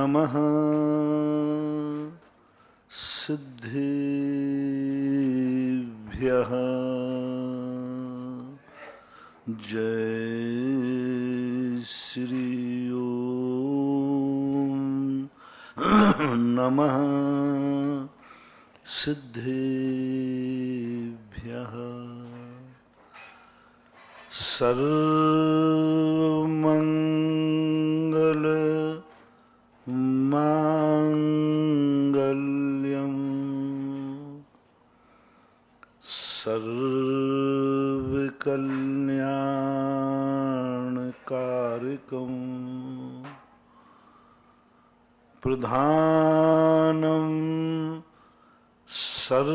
नमः सिद्धेभ्यः जय श्री ओम नमः सिद्धेभ्यः सर्वमंगल मांगल्यम सर्वकल्याणकारकम प्रधानम सर्वधर्माणां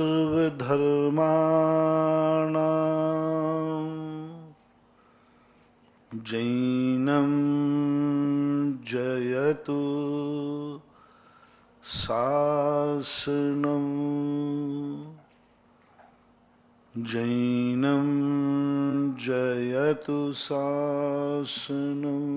जैनं जयतु शासनं जैनं जयतु शासनं।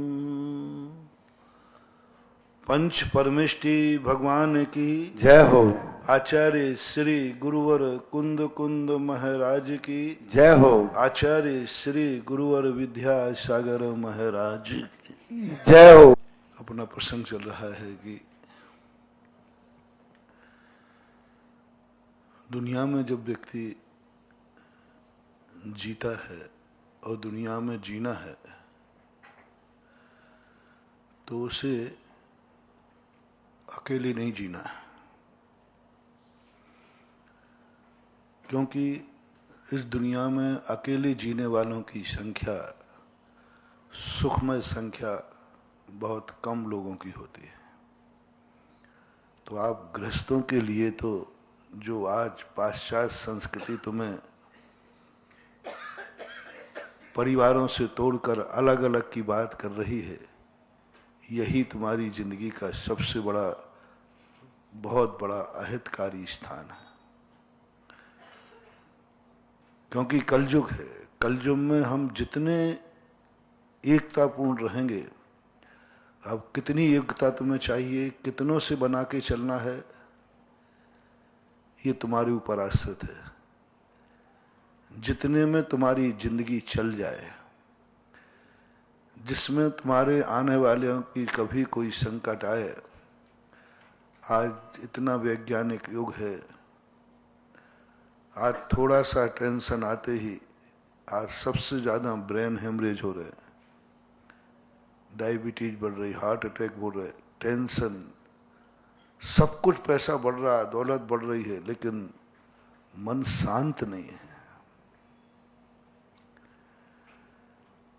पंच परमेष्टि भगवान की जय हो। आचार्य श्री गुरुवर कुंद कुंद महाराज की जय हो। आचार्य श्री गुरुवर विद्यासागर महाराज की जय हो। अपना प्रसंग चल रहा है कि दुनिया में जब व्यक्ति जीता है और दुनिया में जीना है तो उसे अकेले नहीं जीना है, क्योंकि इस दुनिया में अकेले जीने वालों की संख्या, सुखमय संख्या बहुत कम लोगों की होती है। तो आप गृहस्थों के लिए तो जो आज पाश्चात्य संस्कृति तुम्हें परिवारों से तोड़कर अलग अलग की बात कर रही है, यही तुम्हारी जिंदगी का सबसे बड़ा, बहुत बड़ा अहितकारी स्थान है। क्योंकि कलयुग है, कलयुग में हम जितने एकतापूर्ण रहेंगे, अब कितनी एकता तुम्हें चाहिए, कितनों से बना के चलना है, ये तुम्हारे ऊपर आश्रित है। जितने में तुम्हारी जिंदगी चल जाए, जिसमें तुम्हारे आने वालों की कभी कोई संकट आए। आज इतना वैज्ञानिक युग है, आज थोड़ा सा टेंशन आते ही आज सबसे ज्यादा ब्रेन हेमरेज हो रहे हैं, डायबिटीज बढ़ रही, हार्ट अटैक बढ़ रहे, टेंशन, सब कुछ, पैसा बढ़ रहा है, दौलत बढ़ रही है, लेकिन मन शांत नहीं है।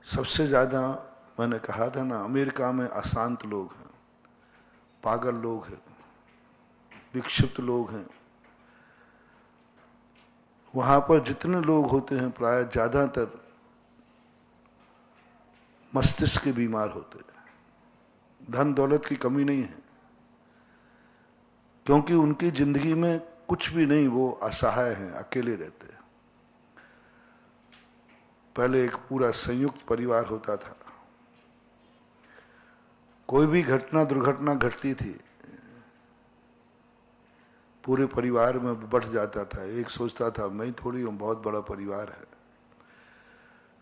सबसे ज्यादा मैंने कहा था ना, अमेरिका में अशांत लोग हैं, पागल लोग हैं, विक्षिप्त लोग हैं। वहां पर जितने लोग होते हैं प्राय ज्यादातर मस्तिष्क के बीमार होते हैं। धन दौलत की कमी नहीं है, क्योंकि उनकी जिंदगी में कुछ भी नहीं, वो असहाय हैं, अकेले रहते हैं। पहले एक पूरा संयुक्त परिवार होता था, कोई भी घटना दुर्घटना घटती थी, पूरे परिवार में बढ़ जाता था। एक सोचता था मैं थोड़ी हूं, बहुत बड़ा परिवार है।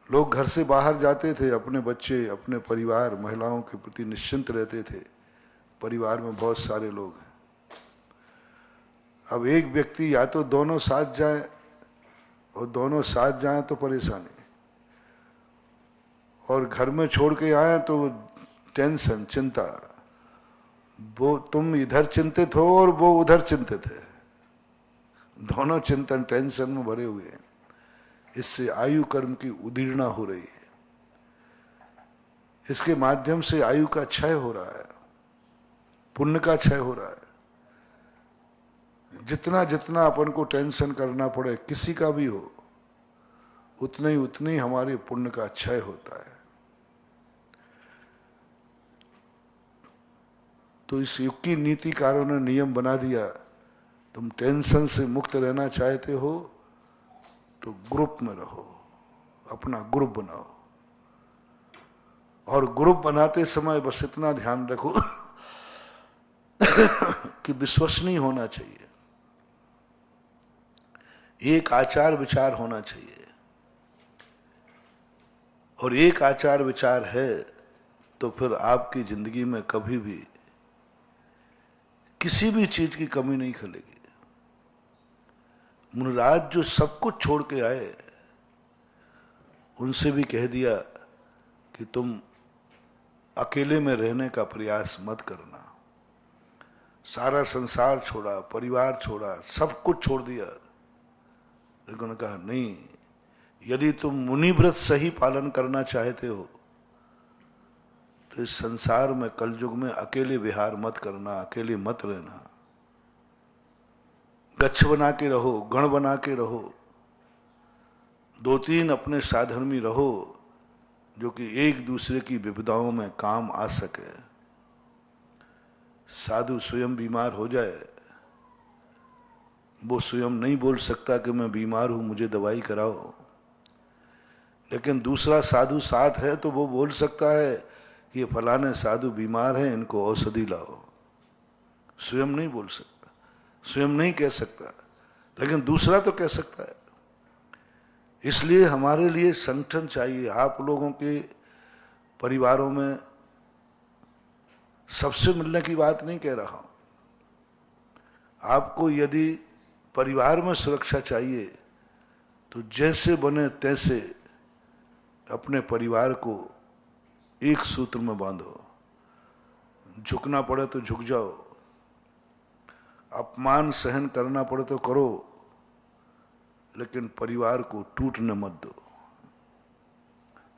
लोग घर से बाहर जाते थे, अपने बच्चे, अपने परिवार, महिलाओं के प्रति निश्चिंत रहते थे। परिवार में बहुत सारे लोग हैं। अब एक व्यक्ति या तो दोनों साथ जाए, और दोनों साथ जाए तो परेशानी, और घर में छोड़ के आए तो टेंशन, चिंता। वो तुम इधर चिंतित हो और वो उधर चिंतित है, दोनों चिंतन टेंशन में भरे हुए हैं। इससे आयु कर्म की उदीर्णा हो रही है, इसके माध्यम से आयु का क्षय हो रहा है, पुण्य का क्षय हो रहा है। जितना जितना अपन को टेंशन करना पड़े, किसी का भी हो, उतने ही हमारे पुण्य का क्षय होता है। तो इस युग की नीतिकारों ने नियम बना दिया, तुम टेंशन से मुक्त रहना चाहते हो तो ग्रुप में रहो, अपना ग्रुप बनाओ, और ग्रुप बनाते समय बस इतना ध्यान रखो कि विश्वसनीय होना चाहिए, एक आचार विचार होना चाहिए, और एक आचार विचार है तो फिर आपकी जिंदगी में कभी भी किसी भी चीज की कमी नहीं खलेगी। मुनिराज जो सब कुछ छोड़ के आए, उनसे भी कह दिया कि तुम अकेले में रहने का प्रयास मत करना। सारा संसार छोड़ा, परिवार छोड़ा, सब कुछ छोड़ दिया, लेकिन उन्होंने कहा नहीं, यदि तुम मुनि व्रत सही पालन करना चाहते हो तो इस संसार में कलयुग में अकेले विहार मत करना, अकेले मत रहना। गच्छ बना के रहो, गण बना के रहो, दो तीन अपने साधर्मी रहो जो कि एक दूसरे की विपदाओं में काम आ सके। साधु स्वयं बीमार हो जाए, वो स्वयं नहीं बोल सकता कि मैं बीमार हूं, मुझे दवाई कराओ, लेकिन दूसरा साधु साथ है तो वो बोल सकता है कि ये फलाने साधु बीमार हैं, इनको औषधि लाओ। स्वयं नहीं बोल सकता, स्वयं नहीं कह सकता, लेकिन दूसरा तो कह सकता है। इसलिए हमारे लिए संगठन चाहिए। आप लोगों के परिवारों में सबसे मिलने की बात नहीं कह रहा हूं। आपको यदि परिवार में सुरक्षा चाहिए तो जैसे बने तैसे अपने परिवार को एक सूत्र में बांधो। झुकना पड़े तो झुक जाओ, अपमान सहन करना पड़े तो करो, लेकिन परिवार को टूटने मत दो।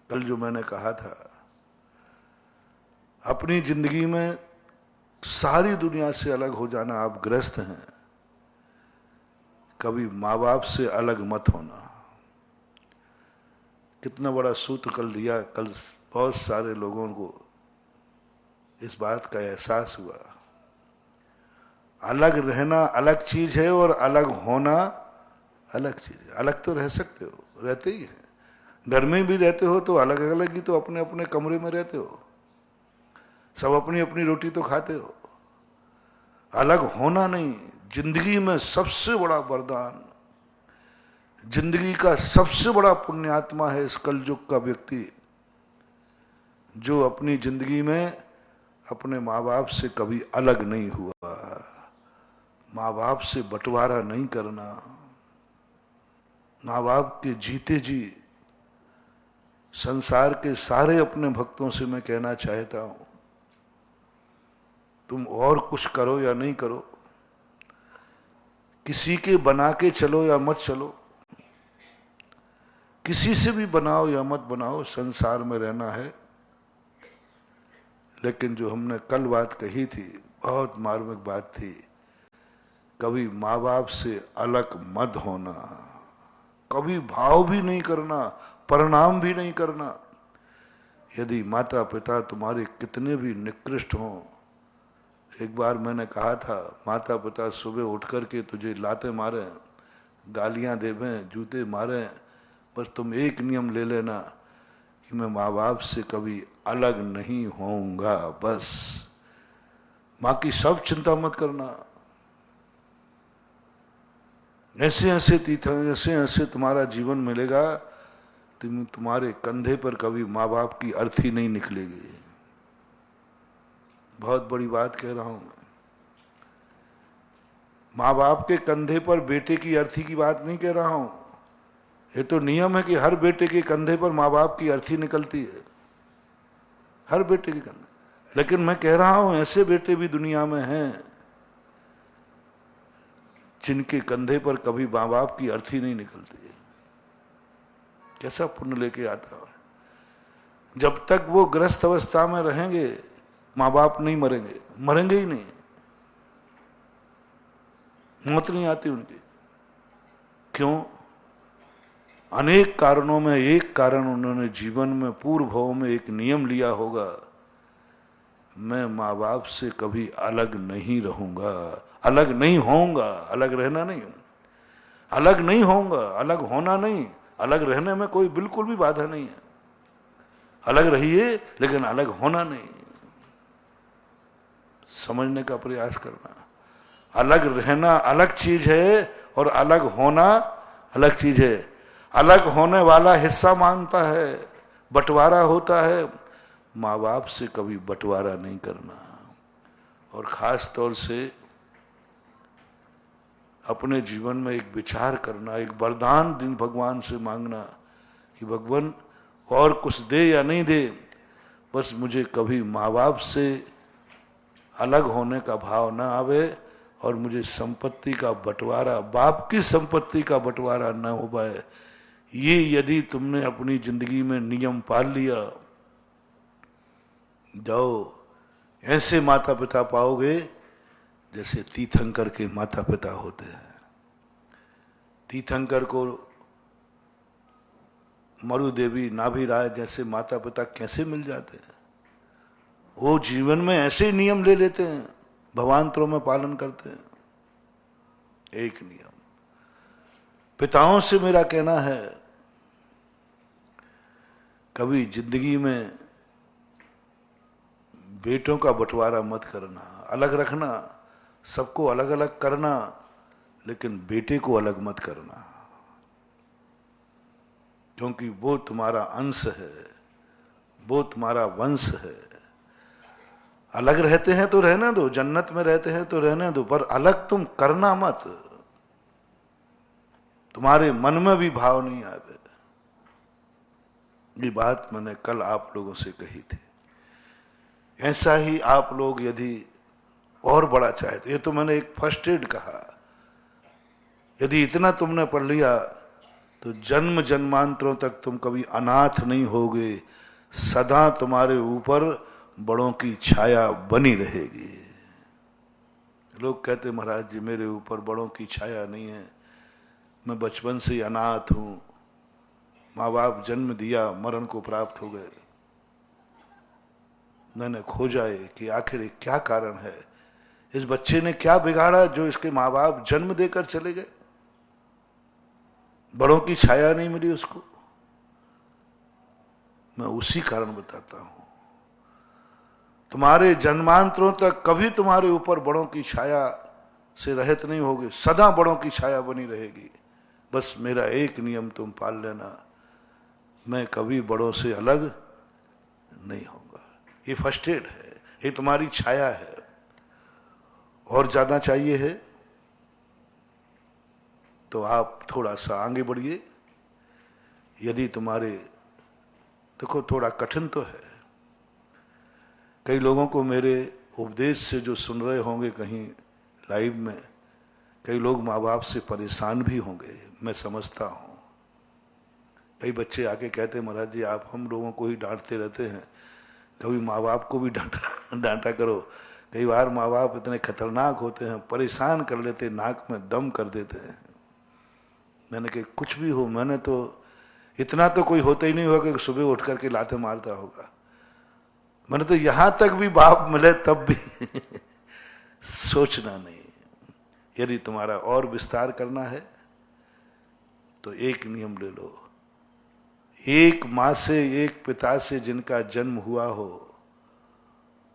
कल जो मैंने कहा था, अपनी जिंदगी में सारी दुनिया से अलग हो जाना, आप ग्रस्त हैं, कभी माँ बाप से अलग मत होना। कितना बड़ा सूत्र कल दिया। कल बहुत सारे लोगों को इस बात का एहसास हुआ। अलग रहना अलग चीज है और अलग होना अलग चीज है। अलग तो रह सकते हो, रहते ही हैं, घर में भी रहते हो तो अलग अलग ही तो अपने अपने कमरे में रहते हो, सब अपनी अपनी रोटी तो खाते हो। अलग होना नहीं। जिंदगी में सबसे बड़ा वरदान, जिंदगी का सबसे बड़ा पुण्यात्मा है इस कलयुग का व्यक्ति जो अपनी जिंदगी में अपने माँ बाप से कभी अलग नहीं हुआ, माँ बाप से बंटवारा नहीं करना, माँ बाप के जीते जी। संसार के सारे अपने भक्तों से मैं कहना चाहता हूं, तुम और कुछ करो या नहीं करो, किसी के बना के चलो या मत चलो, किसी से भी बनाओ या मत बनाओ, संसार में रहना है। लेकिन जो हमने कल बात कही थी, बहुत मार्मिक बात थी, कभी माँ बाप से अलग मत होना, कभी भाव भी नहीं करना, परिणाम भी नहीं करना। यदि माता पिता तुम्हारे कितने भी निकृष्ट हों, एक बार मैंने कहा था, माता पिता सुबह उठ करके तुझे लाते मारे, गालियां देवें, जूते मारें, बस तुम एक नियम ले लेना कि मैं माँ बाप से कभी अलग नहीं होऊंगा, बस। बाकी सब चिंता मत करना। ऐसे ऐसे तीर्थ, ऐसे ऐसे तुम्हारा जीवन मिलेगा, तुम्हारे कंधे पर कभी माँ बाप की अर्थी नहीं निकलेगी। बहुत बड़ी बात कह रहा हूं मैं। माँ बाप के कंधे पर बेटे की अर्थी की बात नहीं कह रहा हूं। ये तो नियम है कि हर बेटे के कंधे पर माँ बाप की अर्थी निकलती है, हर बेटे के कंधे। लेकिन मैं कह रहा हूं ऐसे बेटे भी दुनिया में हैं जिनके कंधे पर कभी माँ बाप की अर्थी नहीं निकलती है। कैसा पुण्य लेके आता है। जब तक वो ग्रस्त अवस्था में रहेंगे, माँ बाप नहीं मरेंगे, मरेंगे ही नहीं, मौत नहीं आती उनकी। क्यों? अनेक कारणों में एक कारण उन्होंने जीवन में पूर्व भाव में एक नियम लिया होगा, मैं माँ बाप से कभी अलग नहीं रहूंगा, अलग नहीं होऊंगा। अलग रहना नहीं, अलग नहीं होऊंगा, अलग होना नहीं। अलग रहने में कोई बिल्कुल भी बाधा नहीं है। अलग रहिए लेकिन अलग होना नहीं। समझने का प्रयास करना। अलग रहना अलग चीज है और अलग होना अलग चीज है। अलग होने वाला हिस्सा मांगता है, बंटवारा होता है। माँ बाप से कभी बंटवारा नहीं करना, और खास तौर से अपने जीवन में एक विचार करना, एक वरदान दिन भगवान से मांगना कि भगवान और कुछ दे या नहीं दे, बस मुझे कभी माँ बाप से अलग होने का भाव ना आवे, और मुझे संपत्ति का बंटवारा, बाप की संपत्ति का बंटवारा न हो पाए। ये यदि तुमने अपनी जिंदगी में नियम पाल लिया, जाओ ऐसे माता पिता पाओगे जैसे तीर्थंकर के माता पिता होते हैं। तीर्थंकर को मरु देवी, नाभि राय जैसे माता पिता कैसे मिल जाते हैं? वो जीवन में ऐसे नियम ले लेते हैं, भवांतरों में पालन करते हैं। एक नियम पिताओं से मेरा कहना है, कभी जिंदगी में बेटों का बंटवारा मत करना, अलग रखना, सबको अलग अलग करना, लेकिन बेटे को अलग मत करना, क्योंकि वो तुम्हारा अंश है, वो तुम्हारा वंश है। अलग रहते हैं तो रहने दो, जन्नत में रहते हैं तो रहने दो, पर अलग तुम करना मत, तुम्हारे मन में भी भाव नहीं आवे। ये बात मैंने कल आप लोगों से कही थी। ऐसा ही आप लोग यदि और बड़ा चाहते, ये तो मैंने एक फर्स्ट एड कहा, यदि इतना तुमने पढ़ लिया तो जन्म जन्मांतरों तक तुम कभी अनाथ नहीं होगे, सदा तुम्हारे ऊपर बड़ों की छाया बनी रहेगी। लोग कहते महाराज जी मेरे ऊपर बड़ों की छाया नहीं है, मैं बचपन से अनाथ हूं, माँ बाप जन्म दिया मरण को प्राप्त हो गए। मैंने खोजा है कि आखिर क्या कारण है, इस बच्चे ने क्या बिगाड़ा जो इसके माँ बाप जन्म देकर चले गए, बड़ों की छाया नहीं मिली उसको। मैं उसी कारण बताता हूं, तुम्हारे जन्मांतरों तक कभी तुम्हारे ऊपर बड़ों की छाया से रहित नहीं होगे, सदा बड़ों की छाया बनी रहेगी। बस मेरा एक नियम तुम पाल लेना, मैं कभी बड़ों से अलग नहीं होऊंगा। ये फर्स्ट एड है, ये तुम्हारी छाया है। और ज्यादा चाहिए है तो आप थोड़ा सा आगे बढ़िए। यदि तुम्हारे, देखो थोड़ा कठिन तो है, कई लोगों को मेरे उपदेश से जो सुन रहे होंगे कहीं लाइव में, कई लोग माँ बाप से परेशान भी होंगे, मैं समझता हूँ। कई बच्चे आके कहते हैं महाराज जी आप हम लोगों को ही डांटते रहते हैं, कभी माँ बाप को भी डांटा करो। कई बार माँ बाप इतने खतरनाक होते हैं, परेशान कर लेते, नाक में दम कर देते हैं। मैंने कहा कुछ भी हो, मैंने तो इतना तो कोई होता ही नहीं होगा कि सुबह उठ करके लाते मारता होगा। मैंने तो यहां तक भी बाप मिले तब भी सोचना नहीं। यदि तुम्हारा और विस्तार करना है तो एक नियम ले लो, एक माँ से एक पिता से जिनका जन्म हुआ हो,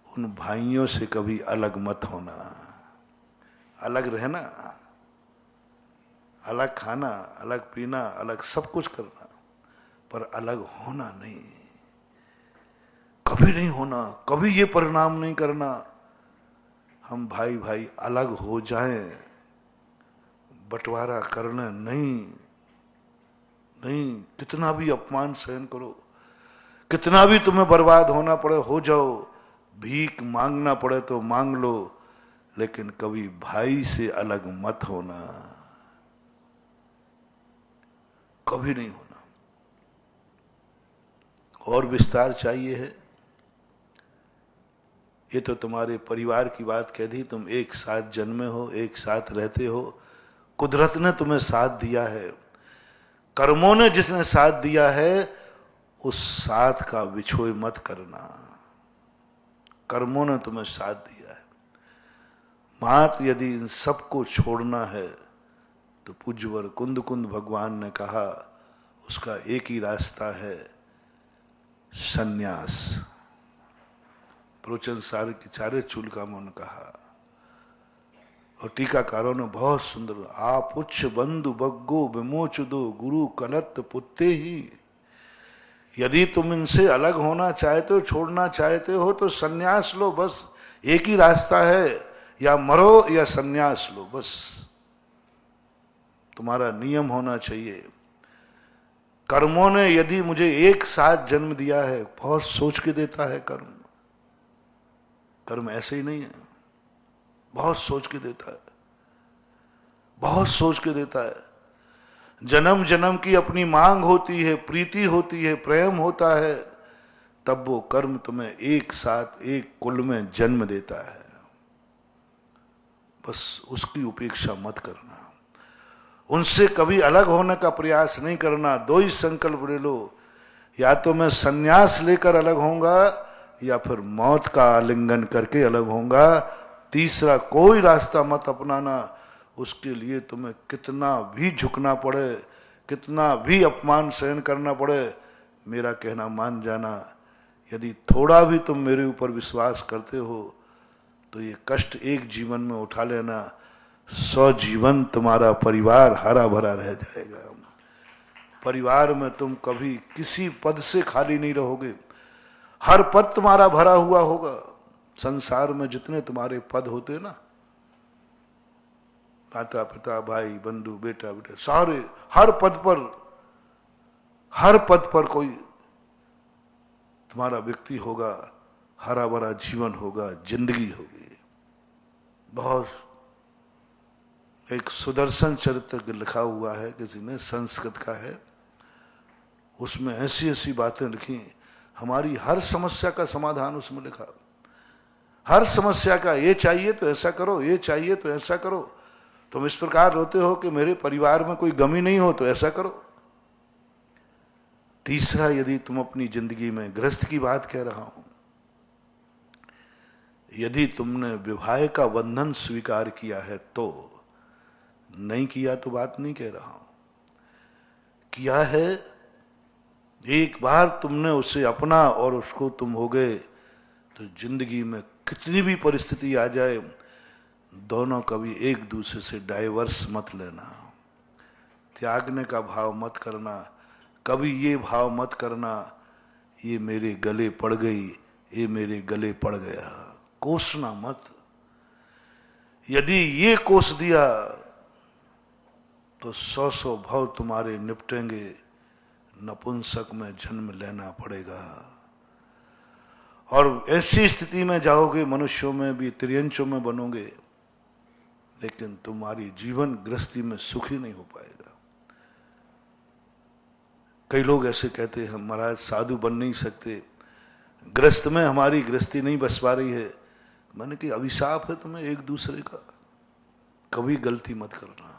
उन भाइयों से कभी अलग मत होना। अलग रहना, अलग खाना, अलग पीना, अलग सब कुछ करना, पर अलग होना नहीं, कभी नहीं होना, कभी ये परिणाम नहीं करना हम भाई भाई अलग हो जाएं, बंटवारा करना नहीं। नहीं, कितना भी अपमान सहन करो, कितना भी तुम्हें बर्बाद होना पड़े हो जाओ, भीख मांगना पड़े तो मांग लो, लेकिन कभी भाई से अलग मत होना, कभी नहीं होना। और विस्तार चाहिए है, ये तो तुम्हारे परिवार की बात कह दी, तुम एक साथ जन्मे हो, एक साथ रहते हो, कुदरत ने तुम्हें साथ दिया है, कर्मों ने जिसने साथ दिया है उस साथ का विछोह मत करना। कर्मों ने तुम्हें साथ दिया है, मात यदि इन सबको छोड़ना है तो पूज्यवर कुंद कुंद भगवान ने कहा उसका एक ही रास्ता है, सन्यास। प्रवचन सारे की सारे चूलकामों ने कहा, और टीकाकारों ने बहुत सुंदर, आप उच्च बंधु बग्गो विमोच दो गुरु कलत पुत्ते ही। यदि तुम इनसे अलग होना चाहते हो, छोड़ना चाहते हो, तो सन्यास लो, बस एक ही रास्ता है, या मरो या सन्यास लो, बस तुम्हारा नियम होना चाहिए। कर्मों ने यदि मुझे एक साथ जन्म दिया है, बहुत सोच के देता है कर्म, कर्म ऐसे ही नहीं है, बहुत सोच के देता है, बहुत सोच के देता है। जन्म जन्म की अपनी मांग होती है, प्रीति होती है, प्रेम होता है, तब वो कर्म तुम्हें एक साथ एक कुल में जन्म देता है। बस उसकी उपेक्षा मत करना, उनसे कभी अलग होने का प्रयास नहीं करना। दो ही संकल्प ले लो, या तो मैं सन्यास लेकर अलग होऊंगा, या फिर मौत का आलिंगन करके अलग होऊंगा। तीसरा कोई रास्ता मत अपनाना। उसके लिए तुम्हें कितना भी झुकना पड़े, कितना भी अपमान सहन करना पड़े, मेरा कहना मान जाना। यदि थोड़ा भी तुम मेरे ऊपर विश्वास करते हो, तो ये कष्ट एक जीवन में उठा लेना, 100 जीवन तुम्हारा परिवार हरा भरा रह जाएगा। परिवार में तुम कभी किसी पद से खाली नहीं रहोगे, हर पद तुम्हारा भरा हुआ होगा। संसार में जितने तुम्हारे पद होते ना, माता पिता भाई बंधु बेटा बेटा सारे, हर पद पर कोई तुम्हारा व्यक्ति होगा, हरा भरा जीवन होगा, जिंदगी होगी। बहुत एक सुदर्शन चरित्र लिखा हुआ है किसी ने, संस्कृत का है, उसमें ऐसी ऐसी बातें लिखी, हमारी हर समस्या का समाधान उसमें लिखा। हर समस्या का, ये चाहिए तो ऐसा करो, ये चाहिए तो ऐसा करो। तुम इस प्रकार रोते हो कि मेरे परिवार में कोई गमी नहीं हो, तो ऐसा करो। तीसरा, यदि तुम अपनी जिंदगी में, गृहस्थ की बात कह रहा हूं, यदि तुमने विवाह का बंधन स्वीकार किया है तो, नहीं किया तो बात नहीं कह रहा हूं, किया है, एक बार तुमने उसे अपना और उसको तुम हो गए, तो जिंदगी में कितनी भी परिस्थिति आ जाए, दोनों कभी एक दूसरे से डाइवर्स मत लेना। त्यागने का भाव मत करना, कभी ये भाव मत करना, ये मेरे गले पड़ गई, ये मेरे गले पड़ गया। कोसना मत। यदि ये कोस दिया तो 100 भव तुम्हारे निपटेंगे, नपुंसक में जन्म लेना पड़ेगा। और ऐसी स्थिति में जाओगे, मनुष्यों में भी त्रियंचों में बनोगे, लेकिन तुम्हारी जीवन गृहस्थी में सुखी नहीं हो पाएगा। कई लोग ऐसे कहते हैं, महाराज साधु बन नहीं सकते, गृहस्थ में हमारी गृहस्थी नहीं बस पा रही है। मैंने कि अभिशाप है तुम्हें एक दूसरे का, कभी गलती मत करना।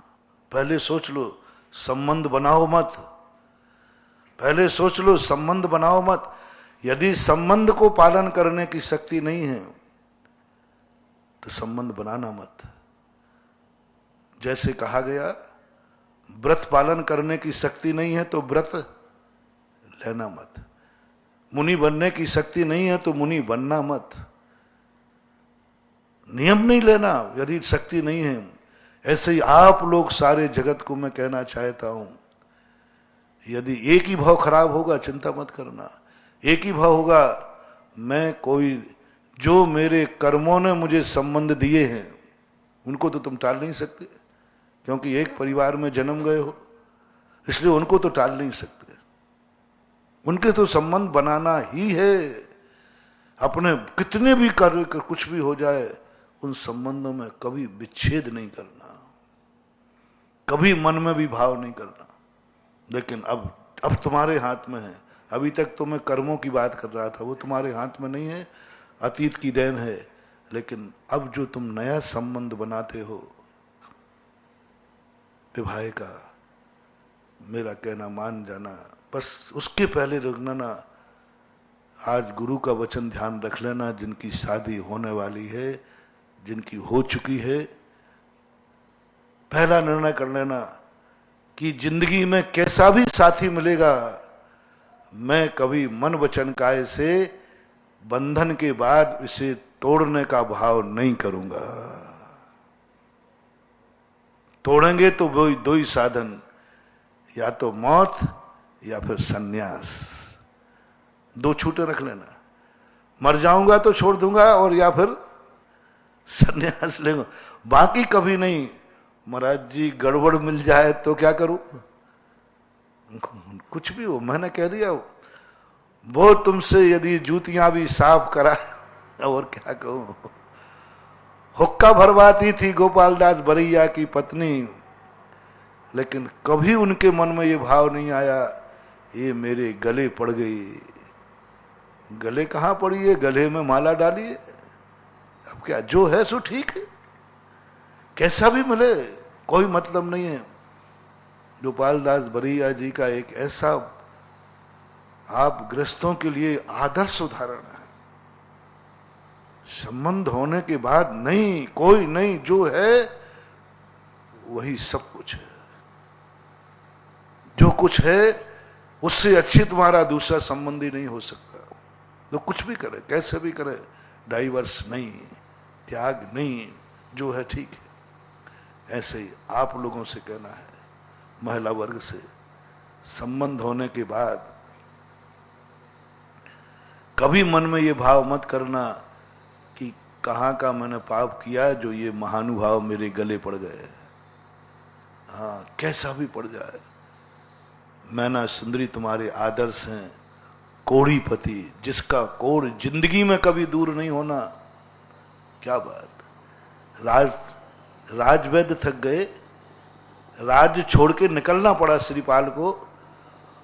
पहले सोच लो, संबंध बनाओ मत, पहले सोच लो, संबंध बनाओ मत। यदि संबंध को पालन करने की शक्ति नहीं है तो संबंध बनाना मत। जैसे कहा गया, व्रत पालन करने की शक्ति नहीं है तो व्रत लेना मत, मुनि बनने की शक्ति नहीं है तो मुनि बनना मत। नियम नहीं लेना यदि शक्ति नहीं है। ऐसे ही आप लोग सारे जगत को मैं कहना चाहता हूं, यदि एक ही भाव खराब होगा चिंता मत करना, एक ही भाव होगा, मैं कोई, जो मेरे कर्मों ने मुझे संबंध दिए हैं उनको तो तुम टाल नहीं सकते, क्योंकि एक परिवार में जन्म गए हो, इसलिए उनको तो टाल नहीं सकते। उनके तो संबंध बनाना ही है। अपने कितने भी कार्य कुछ भी हो जाए, उन संबंधों में कभी विच्छेद नहीं करना, कभी मन में भी भाव नहीं करना। लेकिन अब तुम्हारे हाथ में है। अभी तक तो मैं कर्मों की बात कर रहा था, वो तुम्हारे हाथ में नहीं है, अतीत की देन है। लेकिन अब जो तुम नया संबंध बनाते हो विवाह का, मेरा कहना मान जाना, बस उसके पहले रुकना ना। आज गुरु का वचन ध्यान रख लेना, जिनकी शादी होने वाली है, जिनकी हो चुकी है, पहला निर्णय कर लेना कि जिंदगी में कैसा भी साथी मिलेगा, मैं कभी मन वचन काय से बंधन के बाद इसे तोड़ने का भाव नहीं करूंगा। तोड़ेंगे तो वही दो ही साधन, या तो मौत या फिर सन्यास। दो छूटे रख लेना, मर जाऊंगा तो छोड़ दूंगा, और या फिर सन्यास लेंगे, बाकी कभी नहीं। महाराज जी गड़बड़ मिल जाए तो क्या करूं? कुछ भी हो, मैंने कह दिया वो तुमसे यदि जूतियां भी साफ करा, और क्या कहूं। हुक्का भरवाती थी गोपाल दास बरैया की पत्नी, लेकिन कभी उनके मन में ये भाव नहीं आया ये मेरे गले पड़ गई। गले कहां पड़ी है? गले में माला डाली है। अब क्या, जो है सो ठीक है, कैसा भी मिले कोई मतलब नहीं है। गोपाल दास बरैया जी का एक ऐसा आप गृहस्थों के लिए आदर्श उदाहरण है। संबंध होने के बाद नहीं, कोई नहीं, जो है वही सब कुछ है। जो कुछ है उससे अच्छी तुम्हारा दूसरा संबंधी नहीं हो सकता। तो कुछ भी करे, कैसे भी करे, डाइवर्स नहीं, त्याग नहीं, जो है ठीक है। ऐसे ही आप लोगों से कहना है, महिला वर्ग से, संबंध होने के बाद कभी मन में ये भाव मत करना कि कहाँ का मैंने पाप किया जो ये महानुभाव मेरे गले पड़ गए। हाँ, कैसा भी पड़ जाए, मैना सुंदरी तुम्हारे आदर्श हैं। कोड़ीपति, जिसका कोड़ जिंदगी में कभी दूर नहीं होना। क्या बात। राजवैद्य थक गए, राज्य छोड़ के निकलना पड़ा श्रीपाल को,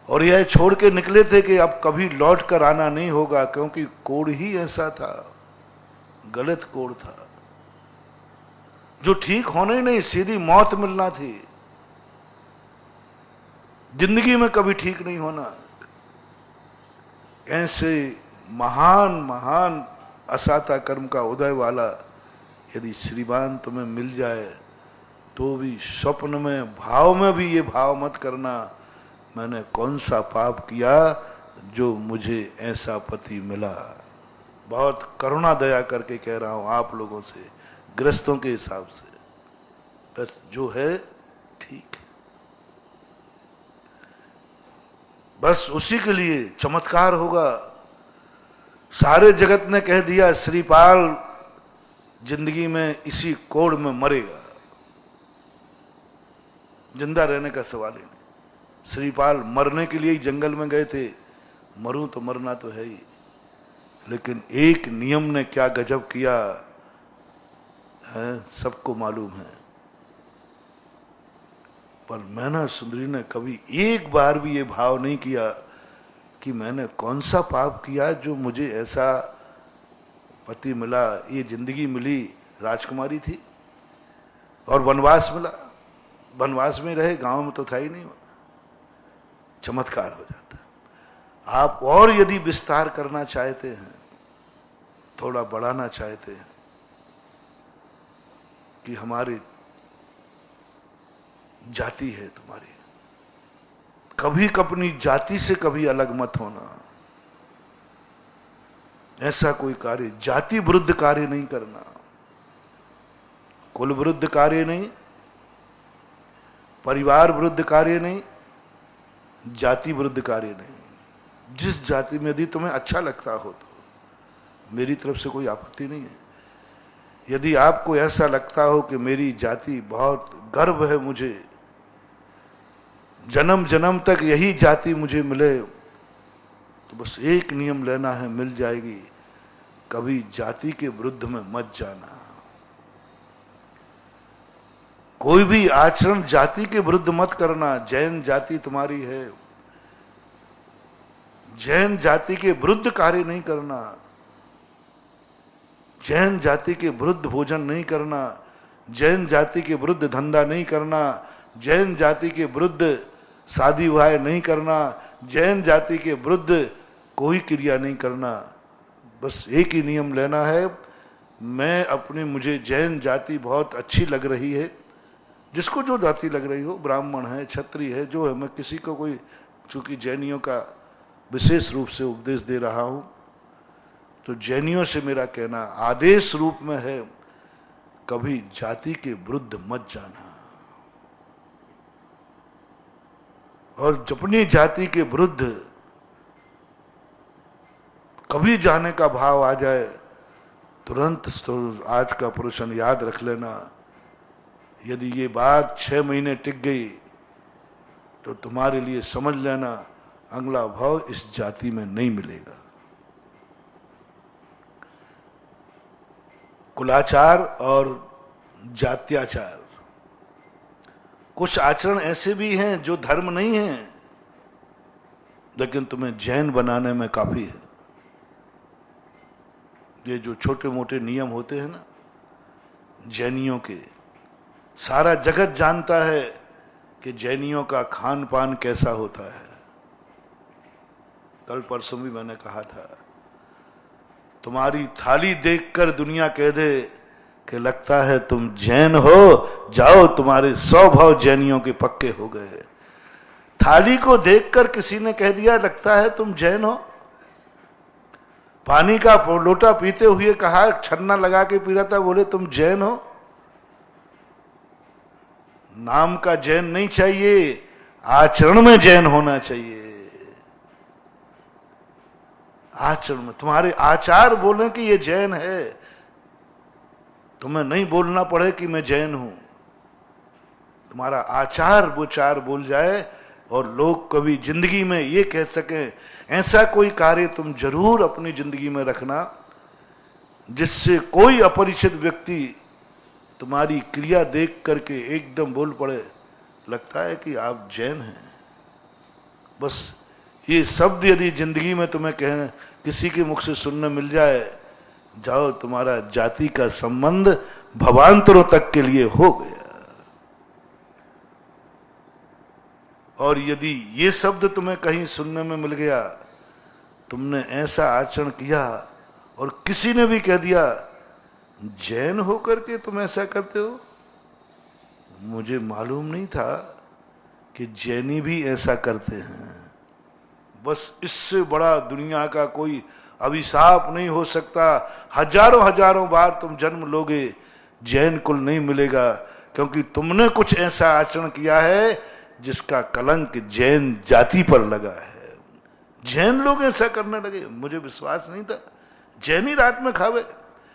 और यह छोड़ के निकले थे कि अब कभी लौट कर आना नहीं होगा, क्योंकि कोड़ ही ऐसा था, गलत कोड़ था, जो ठीक होना ही नहीं, सीधी मौत मिलना थी। जिंदगी में कभी ठीक नहीं होना। ऐसे महान महान असाता कर्म का उदय वाला यदि श्रीमान तुम्हें मिल जाए तो भी स्वप्न में, भाव में भी ये भाव मत करना मैंने कौन सा पाप किया जो मुझे ऐसा पति मिला। बहुत करुणा दया करके कह रहा हूं आप लोगों से, गृहस्थों के हिसाब से, बस जो है ठीक है। बस उसी के लिए चमत्कार होगा। सारे जगत ने कह दिया श्रीपाल जिंदगी में इसी कोड़ में मरेगा, जिंदा रहने का सवाल ही नहीं। श्रीपाल मरने के लिए ही जंगल में गए थे, मरूं तो मरना तो है ही, लेकिन एक नियम ने क्या गजब किया है सबको मालूम है। पर मैना सुंदरी ने कभी एक बार भी ये भाव नहीं किया कि मैंने कौन सा पाप किया जो मुझे ऐसा पति मिला, ये जिंदगी मिली। राजकुमारी थी और वनवास मिला, वनवास में रहे, गांव में तो था ही नहीं। चमत्कार हो जाता। आप और यदि विस्तार करना चाहते हैं, थोड़ा बढ़ाना चाहते हैं कि हमारी जाति है तुम्हारी, कभी अपनी जाति से कभी अलग मत होना। ऐसा कोई कार्य, जाति विरुद्ध कार्य नहीं करना, कुल विरुद्ध कार्य नहीं, परिवार विरुद्ध कार्य नहीं, जाति विरुद्ध कार्य नहीं। जिस जाति में यदि तुम्हें अच्छा लगता हो तो मेरी तरफ से कोई आपत्ति नहीं है। यदि आपको ऐसा लगता हो कि मेरी जाति बहुत गर्व है मुझे, जन्म जन्म तक यही जाति मुझे मिले, तो बस एक नियम लेना है, मिल जाएगी। कभी जाति के विरुद्ध में मत जाना। कोई भी आचरण जाति के विरुद्ध मत करना। जैन जाति तुम्हारी है, जैन जाति के विरुद्ध कार्य नहीं करना, जैन जाति के विरुद्ध भोजन नहीं करना, जैन जाति के विरुद्ध धंधा नहीं करना, जैन जाति के विरुद्ध शादी विवाह नहीं करना, जैन जाति के विरुद्ध कोई क्रिया नहीं करना। बस एक ही नियम लेना है, मैं अपनी, मुझे जैन जाति बहुत अच्छी लग रही है, जिसको जो जाति लग रही हो, ब्राह्मण है, क्षत्रिय है, जो है, मैं किसी को कोई, चूंकि जैनियों का विशेष रूप से उपदेश दे रहा हूं, तो जैनियों से मेरा कहना आदेश रूप में है, कभी जाति के विरुद्ध मत जाना। और अपनी जाति के विरुद्ध कभी जाने का भाव आ जाए, तुरंत तो आज का प्रवचन याद रख लेना। यदि ये बात 6 महीने टिक गई तो तुम्हारे लिए समझ लेना अगला भाव इस जाति में नहीं मिलेगा। कुलाचार और जात्याचार, कुछ आचरण ऐसे भी हैं जो धर्म नहीं हैं, लेकिन तुम्हें जैन बनाने में काफी है। ये जो छोटे मोटे नियम होते हैं ना जैनियों के, सारा जगत जानता है कि जैनियों का खान पान कैसा होता है। कल परसों भी मैंने कहा था, तुम्हारी थाली देखकर दुनिया कह दे कि लगता है तुम जैन हो, जाओ तुम्हारे 100 भाव जैनियों के पक्के हो गए। थाली को देखकर किसी ने कह दिया लगता है तुम जैन हो। पानी का लोटा पीते हुए कहा, छन्ना लगा के पी रहा था, बोले तुम जैन हो। नाम का जैन नहीं चाहिए, आचरण में जैन होना चाहिए। आचरण में तुम्हारे आचार बोले कि ये जैन है, तुम्हें नहीं बोलना पड़े कि मैं जैन हूं। तुम्हारा आचार विचार बोल जाए और लोग कभी जिंदगी में ये कह सकें, ऐसा कोई कार्य तुम जरूर अपनी जिंदगी में रखना जिससे कोई अपरिचित व्यक्ति तुम्हारी क्रिया देख करके एकदम बोल पड़े लगता है कि आप जैन हैं। बस ये शब्द यदि जिंदगी में तुम्हें कहने किसी के मुख से सुनने मिल जाए, जाओ तुम्हारा जाति का संबंध भवांतरों तक के लिए हो गया। और यदि ये शब्द तुम्हें कहीं सुनने में मिल गया, तुमने ऐसा आचरण किया और किसी ने भी कह दिया जैन होकर के तुम ऐसा करते हो, मुझे मालूम नहीं था कि जैनी भी ऐसा करते हैं। बस इससे बड़ा दुनिया का कोई अभिशाप नहीं हो सकता। हजारों हजारों बार तुम जन्म लोगे, जैन कुल नहीं मिलेगा, क्योंकि तुमने कुछ ऐसा आचरण किया है जिसका कलंक जैन जाति पर लगा है। जैन लोग ऐसा करने लगे, मुझे विश्वास नहीं था। जैनी रात में खावे,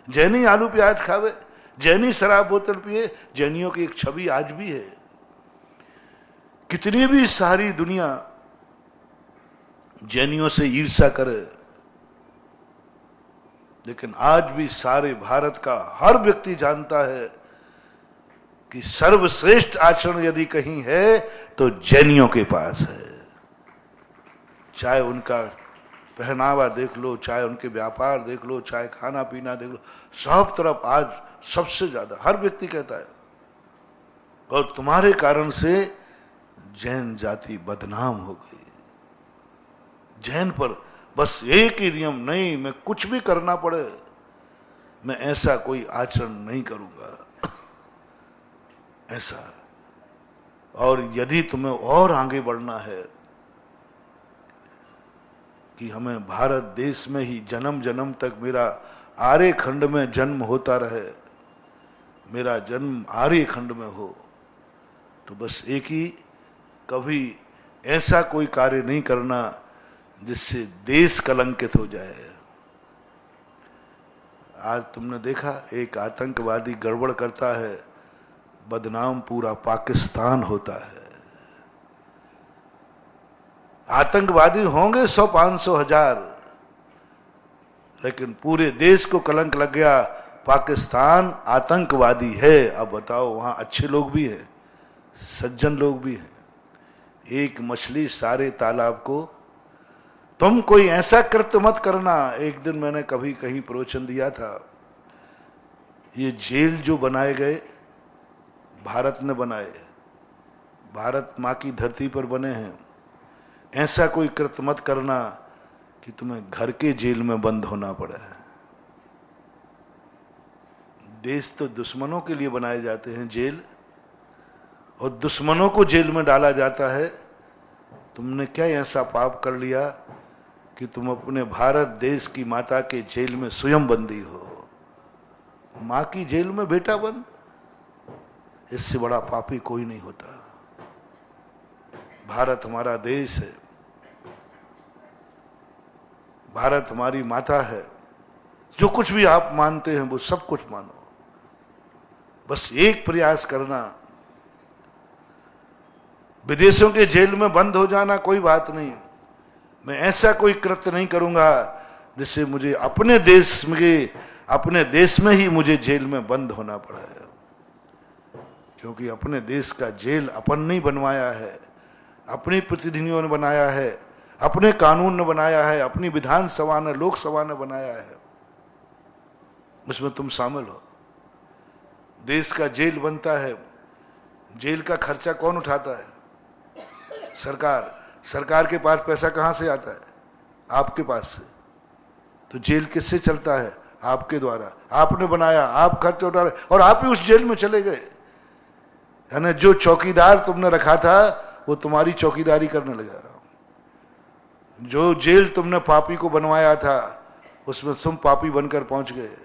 जैनी आलू प्याज खावे, जैनी शराब बोतल पिए। जैनियों की एक छवि आज भी है। कितनी भी सारी दुनिया जैनियों से ईर्ष्या करे, लेकिन आज भी सारे भारत का हर व्यक्ति जानता है कि सर्वश्रेष्ठ आचरण यदि कहीं है तो जैनियों के पास है। चाहे उनका पहनावा देख लो, चाहे उनके व्यापार देख लो, चाहे खाना पीना देख लो, सब तरफ आज सबसे ज्यादा हर व्यक्ति कहता है। और तुम्हारे कारण से जैन जाति बदनाम हो गई। जैन पर बस एक ही नियम, नहीं मैं कुछ भी करना पड़े मैं ऐसा कोई आचरण नहीं करूंगा, ऐसा। और यदि तुम्हें और आगे बढ़ना है कि हमें भारत देश में ही जन्म जन्म तक मेरा आर्य खंड में जन्म होता रहे, मेरा जन्म आर्य खंड में हो, तो बस एक ही, कभी ऐसा कोई कार्य नहीं करना जिससे देश कलंकित हो जाए। आज तुमने देखा एक आतंकवादी गड़बड़ करता है, बदनाम पूरा पाकिस्तान होता है। आतंकवादी होंगे 100-500 हजार, लेकिन पूरे देश को कलंक लग गया, पाकिस्तान आतंकवादी है। अब बताओ, वहां अच्छे लोग भी हैं, सज्जन लोग भी हैं। एक मछली सारे तालाब को। तुम कोई ऐसा कृत्य मत करना। एक दिन मैंने कभी कहीं प्रवचन दिया था, ये जेल जो बनाए गए भारत ने बनाए, भारत माँ की धरती पर बने हैं, ऐसा कोई कृत्य मत करना कि तुम्हें घर के जेल में बंद होना पड़े। देश तो दुश्मनों के लिए बनाए जाते हैं जेल, और दुश्मनों को जेल में डाला जाता है। तुमने क्या ऐसा पाप कर लिया कि तुम अपने भारत देश की माता के जेल में स्वयं बंदी हो। मां की जेल में बेटा बंद, इससे बड़ा पापी कोई नहीं होता। भारत हमारा देश है, भारत हमारी माता है। जो कुछ भी आप मानते हैं वो सब कुछ मानो, बस एक प्रयास करना। विदेशों के जेल में बंद हो जाना कोई बात नहीं, मैं ऐसा कोई कृत्य नहीं करूंगा जिससे मुझे अपने देश में ही मुझे जेल में बंद होना पड़ा है। क्योंकि अपने देश का जेल अपन ने बनवाया है, अपने प्रतिनिधियों ने बनाया है, अपने कानून ने बनाया है, अपनी विधानसभा ने, लोकसभा ने बनाया है, उसमें तुम शामिल हो। देश का जेल बनता है, जेल का खर्चा कौन उठाता है? सरकार। सरकार के पास पैसा कहां से आता है? आपके पास से। तो जेल किससे चलता है? आपके द्वारा। आपने बनाया, आप खर्च उठा रहे और आप ही उस जेल में चले गए। यानी जो चौकीदार तुमने रखा था वो तुम्हारी चौकीदारी करने लगा। जो जेल तुमने पापी को बनवाया था उसमें तुम पापी बनकर पहुंच गए।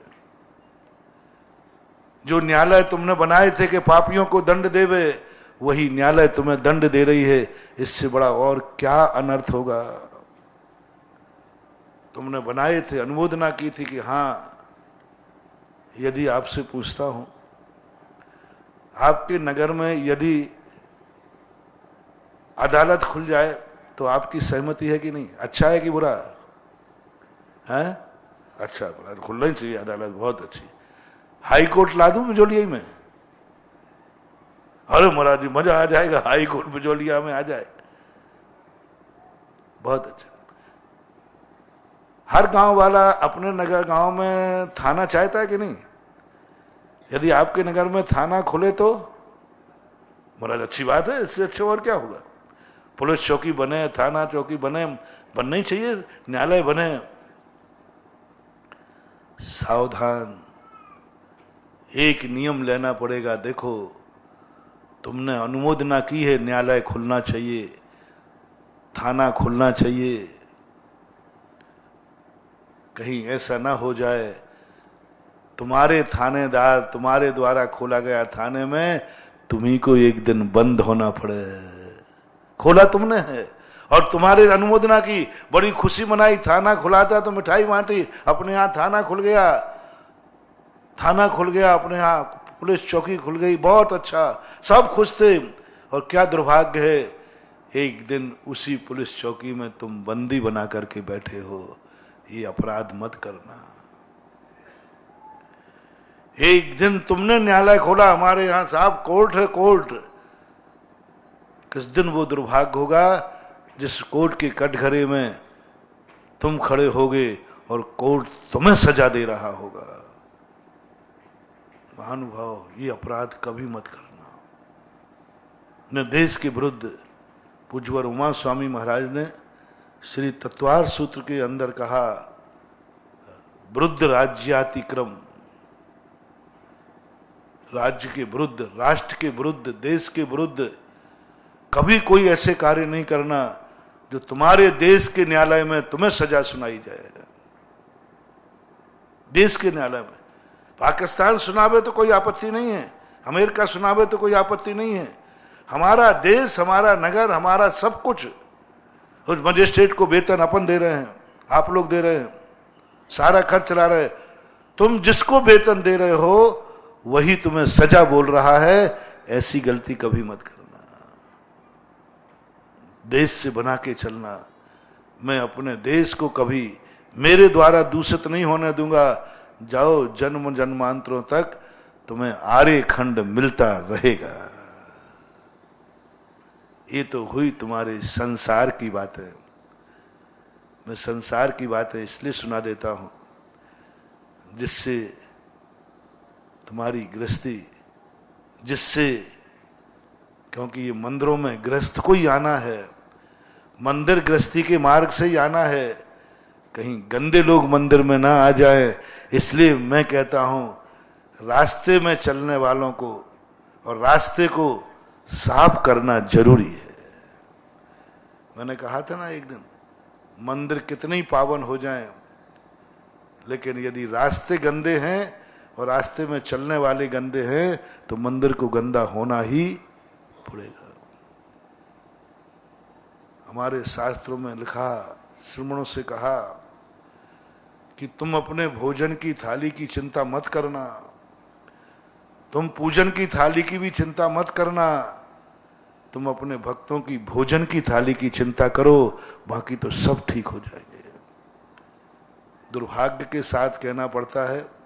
जो न्यायालय तुमने बनाए थे कि पापियों को दंड देवे, वही न्यायालय तुम्हें दंड दे रही है। इससे बड़ा और क्या अनर्थ होगा? तुमने बनाए थे, अनुमोदना की थी कि हां, यदि आपसे पूछता हूं, आपके नगर में यदि अदालत खुल जाए तो आपकी सहमति है कि नहीं? अच्छा है कि बुरा है? अच्छा, खुलना ही चाहिए अदालत, बहुत अच्छी। हाई कोर्ट ला दूं बिजोलिया में? अरे महाराज जी मजा आ जाएगा, हाई कोर्ट बिजोलिया में आ जाए, बहुत अच्छा। हर गांव वाला अपने नगर गांव में थाना चाहता है कि नहीं? यदि आपके नगर में थाना खुले तो महाराज अच्छी बात है, इससे अच्छे और क्या होगा? पुलिस चौकी बने, थाना चौकी बने, बनना ही चाहिए, न्यायालय बने। सावधान, एक नियम लेना पड़ेगा। देखो, तुमने अनुमोदना की है, न्यायालय खुलना चाहिए, थाना खुलना चाहिए। कहीं ऐसा ना हो जाए तुम्हारे थानेदार, तुम्हारे द्वारा खोला गया थाने में तुम्ही को एक दिन बंद होना पड़े। खोला तुमने है और तुम्हारे अनुमोदना की, बड़ी खुशी मनाई, थाना खुला था तो मिठाई बांटी, अपने यहां थाना खुल गया, थाना खुल गया, अपने यहां पुलिस चौकी खुल गई, बहुत अच्छा, सब खुश थे। और क्या दुर्भाग्य है, एक दिन उसी पुलिस चौकी में तुम बंदी बना करके बैठे हो। ये अपराध मत करना। एक दिन तुमने न्यायालय खोला, हमारे यहां साहब कोर्ट है, कोर्ट। किस दिन वो दुर्भाग्य होगा जिस कोर्ट के कटघरे में तुम खड़े होगे और कोर्ट तुम्हें सजा दे रहा होगा। महानुभाव, ये अपराध कभी मत करना। न देश के विरुद्ध पूज्यवर उमा स्वामी महाराज ने श्री तत्वार सूत्र के अंदर कहा, विरुद्ध राज्यातिक्रम, राज्य के विरुद्ध, राष्ट्र के विरुद्ध, देश के विरुद्ध कभी कोई ऐसे कार्य नहीं करना जो तुम्हारे देश के न्यायालय में तुम्हें सजा सुनाई जाए। देश के न्यायालय में पाकिस्तान सुनावे तो कोई आपत्ति नहीं है, अमेरिका सुनावे तो कोई आपत्ति नहीं है। हमारा देश, हमारा नगर, हमारा सब कुछ, उस मजिस्ट्रेट को वेतन अपन दे रहे हैं, आप लोग दे रहे हैं, सारा खर्च चला रहे। तुम जिसको वेतन दे रहे हो वही तुम्हें सजा बोल रहा है। ऐसी गलती कभी मत करना। देश से बना के चलना। मैं अपने देश को कभी मेरे द्वारा दूषित नहीं होने दूंगा। जाओ, जन्म जन्मांतरों तक तुम्हें आर्य खंड मिलता रहेगा। ये तो हुई तुम्हारे संसार की बातें। मैं संसार की बातें इसलिए सुना देता हूं जिससे तुम्हारी गृहस्थी, जिससे, क्योंकि ये मंदिरों में गृहस्थ को ही आना है, मंदिर गृहस्थी के मार्ग से ही आना है, कहीं गंदे लोग मंदिर में ना आ जाए। इसलिए मैं कहता हूं रास्ते में चलने वालों को और रास्ते को साफ करना जरूरी है। मैंने कहा था ना एक दिन, मंदिर कितने ही पावन हो जाएं, लेकिन यदि रास्ते गंदे हैं और रास्ते में चलने वाले गंदे हैं तो मंदिर को गंदा होना ही पड़ेगा। हमारे शास्त्रों में लिखा, श्रमणों से कहा कि तुम अपने भोजन की थाली की चिंता मत करना, तुम पूजन की थाली की भी चिंता मत करना, तुम अपने भक्तों की भोजन की थाली की चिंता करो, बाकी तो सब ठीक हो जाएंगे। दुर्भाग्य के साथ कहना पड़ता है,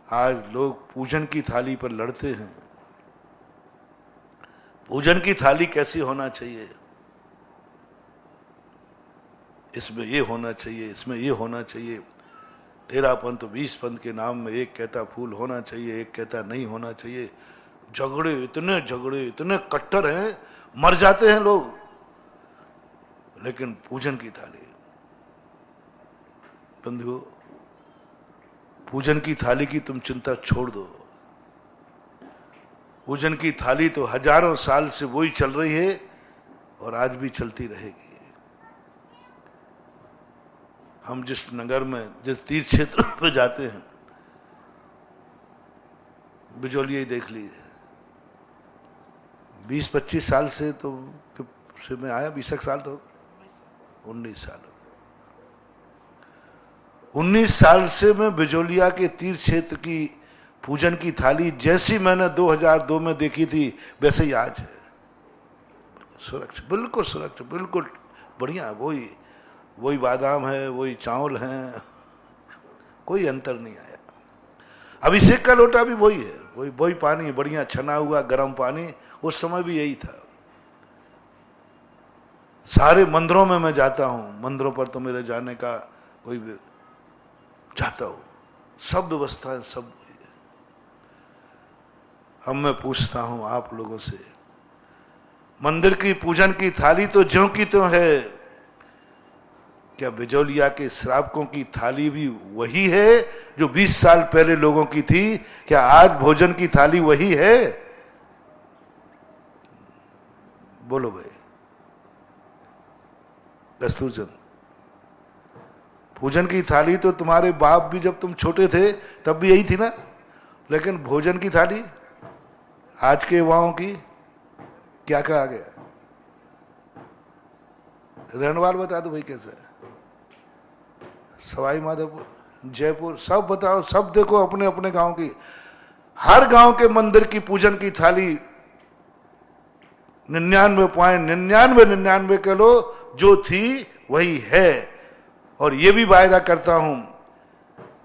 आज लोग पूजन की थाली पर लड़ते हैं। पूजन की थाली कैसी होना चाहिए? इसमें ये होना चाहिए, इसमें ये होना चाहिए। 13 पंथ 20 पंथ के नाम में एक कहता फूल होना चाहिए, एक कहता नहीं होना चाहिए। झगड़े इतने कट्टर हैं, मर जाते हैं लोग। लेकिन पूजन की थाली, बंधुओं, पूजन की थाली की तुम चिंता छोड़ दो। पूजन की थाली तो हजारों साल से वही चल रही है और आज भी चलती रहेगी। हम जिस नगर में, जिस तीर्थ क्षेत्र पे जाते हैं, बिजोलिया ही देख लीजिए, 20-25 साल से तो से मैं आया, 20 साल तो 19 साल 19 साल से मैं बिजोलिया के तीर्थ क्षेत्र की पूजन की थाली जैसी मैंने 2002 में देखी थी वैसे ही आज है। सुरक्षित, बिल्कुल सुरक्षित, बिल्कुल बढ़िया। वही बादाम है, वही चावल है, कोई अंतर नहीं आया। अभिषेक का लोटा भी वही है, वही पानी, बढ़िया छना हुआ गर्म पानी। उस समय भी यही था। सारे मंदिरों में मैं जाता हूं, मंदिरों पर तो मेरे जाने का कोई भी जाता हूं, सब व्यवस्थाएं सब वही है। अब मैं पूछता हूं आप लोगों से, मंदिर की पूजन की थाली तो ज्यों की त्यों है, क्या बिजोलिया के श्रावकों की थाली भी वही है जो 20 साल पहले लोगों की थी? क्या आज भोजन की थाली वही है? बोलो भाई। दस्तूरचंद, पूजन की थाली तो तुम्हारे बाप भी जब तुम छोटे थे तब भी यही थी ना, लेकिन भोजन की थाली आज के युवाओं की क्या कहा गया? रणवाल बता दो भाई कैसे है? सवाई माधोपुर, जयपुर, सब बताओ, सब देखो अपने अपने गांव की। हर गांव के मंदिर की पूजन की थाली 99.9999 किलो जो थी वही है। और ये भी वायदा करता हूं,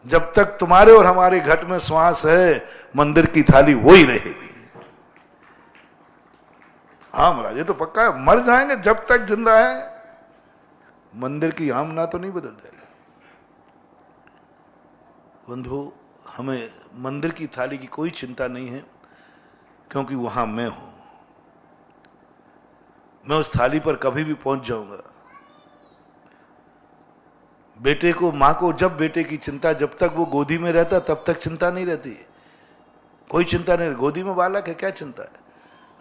जब तक तुम्हारे और हमारे घट में श्वास है, मंदिर की थाली वही रहेगी। हाँ महाराज, ये तो पक्का है, मर जाएंगे, जब तक जिंदा है मंदिर की आमना तो नहीं बदल जाएगी। बंधु, हमें मंदिर की थाली की कोई चिंता नहीं है, क्योंकि वहां मैं हूं। मैं उस थाली पर कभी भी पहुंच जाऊंगा। बेटे को, मां को जब बेटे की चिंता, जब तक वो गोदी में रहता तब तक चिंता नहीं रहती, कोई चिंता नहीं। गोदी में बालक है, क्या चिंता है?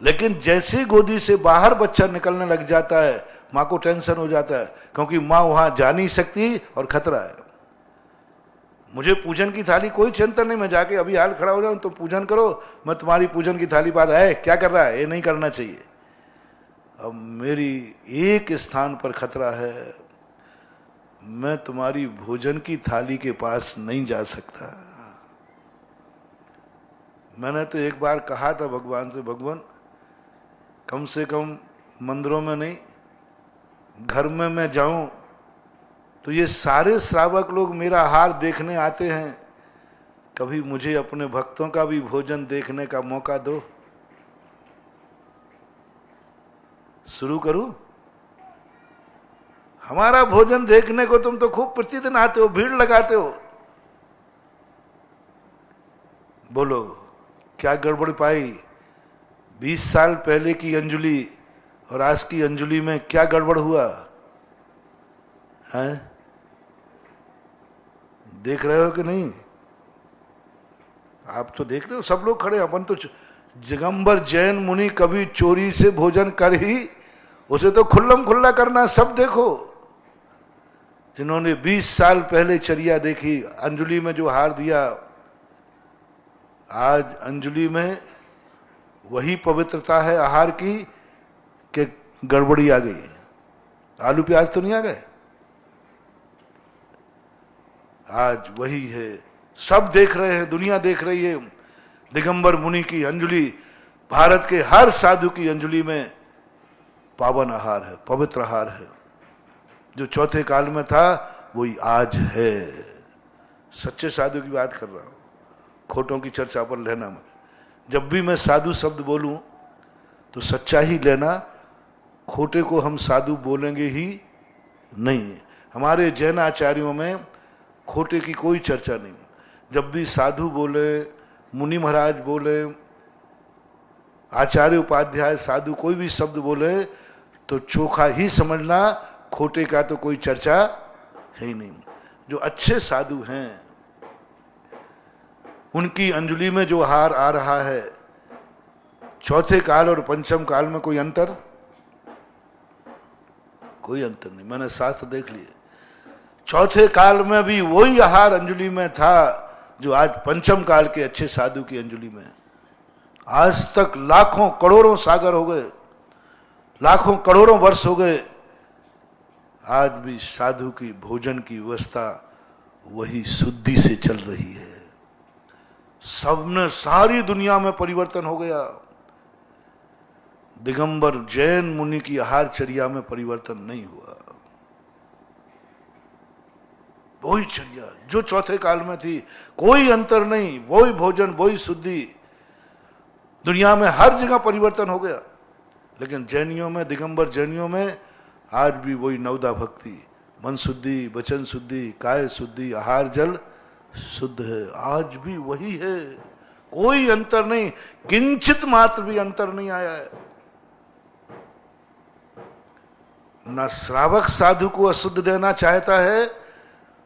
लेकिन जैसे गोदी से बाहर बच्चा निकलने लग जाता है, मां को टेंशन हो जाता है, क्योंकि मां वहां जा नहीं सकती और खतरा है। मुझे पूजन की थाली कोई चिंता नहीं, मैं जाके अभी हाल खड़ा हो जाऊं तो पूजन करो, मैं तुम्हारी पूजन की थाली पर है क्या कर रहा है, ये नहीं करना चाहिए। अब मेरी एक स्थान पर खतरा है, मैं तुम्हारी भोजन की थाली के पास नहीं जा सकता। मैंने तो एक बार कहा था भगवान से, भगवान कम से कम मंदिरों में नहीं, घर में मैं जाऊं तो ये सारे श्रावक लोग मेरा हार देखने आते हैं, कभी मुझे अपने भक्तों का भी भोजन देखने का मौका दो। शुरू करूं? हमारा भोजन देखने को तुम तो खूब प्रतिदिन आते हो, भीड़ लगाते हो। बोलो क्या गड़बड़ पाई? 20 साल पहले की अंजलि और आज की अंजलि में क्या गड़बड़ हुआ है? देख रहे हो कि नहीं? आप तो देखते हो, सब लोग खड़े। अपन तो दिगंबर जैन मुनि कभी चोरी से भोजन कर ही, उसे तो खुल्लम खुल्ला करना, सब देखो। जिन्होंने 20 साल पहले चर्या देखी, अंजलि में जो हार दिया, आज अंजलि में वही पवित्रता है आहार की कि गड़बड़ी आ गई? आलू प्याज तो नहीं आ गए? आज वही है, सब देख रहे हैं, दुनिया देख रही है। दिगंबर मुनि की अंजलि, भारत के हर साधु की अंजलि में पावन आहार है, पवित्र आहार है। जो चौथे काल में था वही आज है। सच्चे साधु की बात कर रहा हूं, खोटों की चर्चा पर लेना मत। जब भी मैं साधु शब्द बोलूं तो सच्चा ही लेना, खोटे को हम साधु बोलेंगे ही नहीं। हमारे जैन आचार्यों में खोटे की कोई चर्चा नहीं। जब भी साधु बोले, मुनि महाराज बोले, आचार्य उपाध्याय साधु कोई भी शब्द बोले तो चोखा ही समझना, खोटे का तो कोई चर्चा है ही नहीं। जो अच्छे साधु हैं उनकी अंजलि में जो हार आ रहा है, चौथे काल और पंचम काल में कोई अंतर? कोई अंतर नहीं। मैंने शास्त्र देख लिए, चौथे काल में भी वही आहार अंजलि में था जो आज पंचम काल के अच्छे साधु की अंजलि में। आज तक लाखों करोड़ों सागर हो गए, लाखों करोड़ों वर्ष हो गए, आज भी साधु की भोजन की व्यवस्था वही शुद्धि से चल रही है। सबने, सारी दुनिया में परिवर्तन हो गया। दिगंबर जैन मुनि की आहारचर्या में परिवर्तन नहीं हुआ। वही चर्या जो चौथे काल में थी, कोई अंतर नहीं, वही भोजन, वही शुद्धि। दुनिया में हर जगह परिवर्तन हो गया, लेकिन जैनियों में, दिगंबर जैनियों में आज भी वही नवदा भक्ति, मन शुद्धि, वचन शुद्धि, काय शुद्धि, आहार जल शुद्ध है। आज भी वही है, कोई अंतर नहीं, किंचित मात्र भी अंतर नहीं आया है। ना श्रावक साधु को अशुद्ध देना चाहता है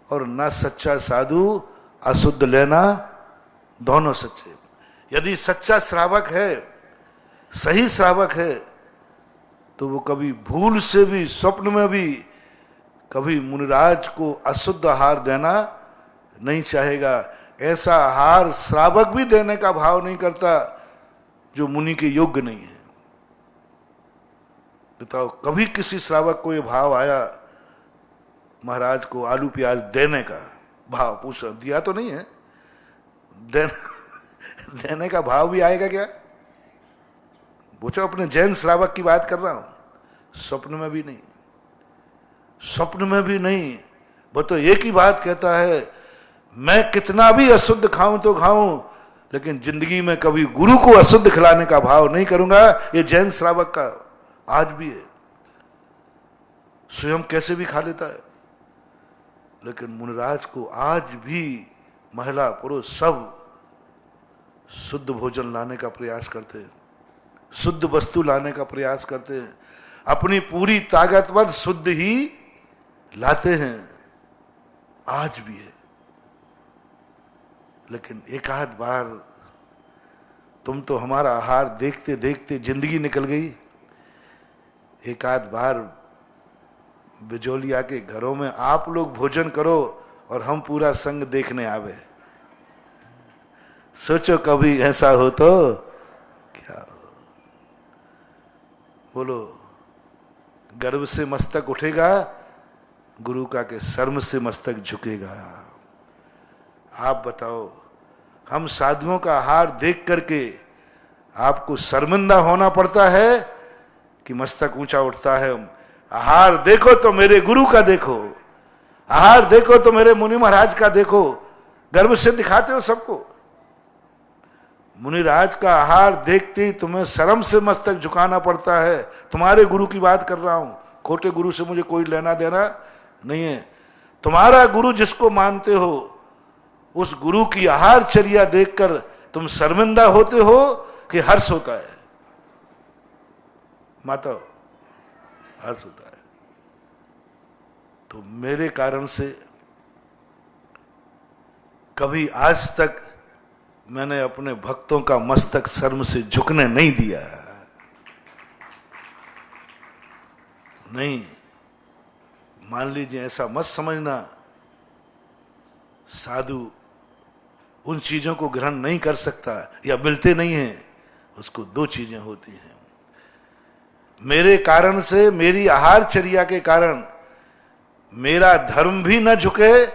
और ना सच्चा साधु अशुद्ध लेना, दोनों सच्चे। यदि सच्चा श्रावक है, सही श्रावक है, तो वो कभी भूल से भी, स्वप्न में भी कभी मुनिराज को अशुद्ध आहार देना नहीं चाहेगा। ऐसा आहार श्रावक भी देने का भाव नहीं करता जो मुनि के योग्य नहीं है। बताओ, कभी किसी श्रावक को ये भाव आया महाराज को आलू प्याज देने का भाव? पूछ, दिया तो नहीं है, देने का भाव भी आएगा क्या? पूछो, अपने जैन श्रावक की बात कर रहा हूं। स्वप्न में भी नहीं, स्वप्न में भी नहीं। वो तो एक ही बात कहता है, मैं कितना भी अशुद्ध खाऊं तो खाऊं, लेकिन जिंदगी में कभी गुरु को अशुद्ध खिलाने का भाव नहीं करूंगा। ये जैन श्रावक का आज भी है। स्वयं कैसे भी खा लेता है, लेकिन मुनिराज को आज भी महिला पुरुष सब शुद्ध भोजन लाने का प्रयास करते हैं, शुद्ध वस्तु लाने का प्रयास करते हैं, अपनी पूरी ताकतवर शुद्ध ही लाते हैं। आज भी है। लेकिन एक आध बार तुम तो हमारा आहार देखते देखते जिंदगी निकल गई। एक आध बार बिजोलिया के घरों में आप लोग भोजन करो और हम पूरा संग देखने आवे। सोचो कभी ऐसा हो तो क्या हो? बोलो, गर्व से मस्तक उठेगा, गुरु का के शर्म से मस्तक झुकेगा। आप बताओ, हम साधुओं का आहार देख करके आपको शर्मिंदा होना पड़ता है कि मस्तक ऊंचा उठता है? आहार देखो तो मेरे गुरु का देखो, आहार देखो तो मेरे मुनि महाराज का देखो। गर्व से दिखाते हो सबको। मुनिराज का आहार देखते ही तुम्हें शर्म से मस्तक झुकाना पड़ता है। तुम्हारे गुरु की बात कर रहा हूं, खोटे गुरु से मुझे कोई लेना देना नहीं है। तुम्हारा गुरु जिसको मानते हो, उस गुरु की आहारचर्या देखकर तुम शर्मिंदा होते हो कि हर्ष होता है? माता, हर्ष होता है। तो मेरे कारण से कभी आज तक मैंने अपने भक्तों का मस्तक शर्म से झुकने नहीं दिया। नहीं, मान लीजिए, ऐसा मत समझना साधु उन चीजों को ग्रहण नहीं कर सकता या मिलते नहीं हैं। उसको दो चीजें होती हैं, मेरे कारण से, मेरी आहारचर्या के कारण मेरा धर्म भी न झुके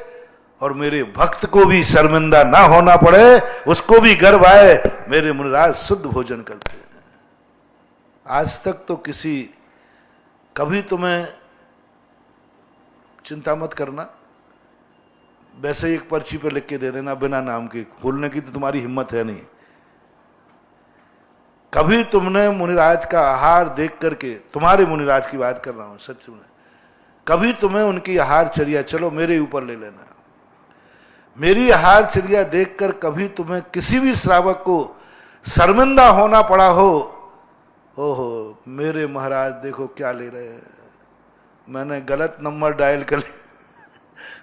और मेरे भक्त को भी शर्मिंदा ना होना पड़े, उसको भी गर्व आए। मेरे मुनिराज शुद्ध भोजन करते हैं। आज तक तो कभी तुम्हें, चिंता मत करना, वैसे एक पर्ची पे लिख के दे देना बिना नाम के, बोलने की तो तुम्हारी हिम्मत है नहीं। कभी तुमने मुनिराज का आहार देख करके, तुम्हारे मुनिराज की बात कर रहा हूं सच में, कभी तुम्हें उनकी आहारचर्या, चलो मेरे ऊपर ले लेना, मेरी आहारचर्या देखकर कभी तुम्हें किसी भी श्रावक को शर्मिंदा होना पड़ा हो, ओहो मेरे महाराज देखो क्या ले रहे हैं, मैंने गलत नंबर डायल कर लिया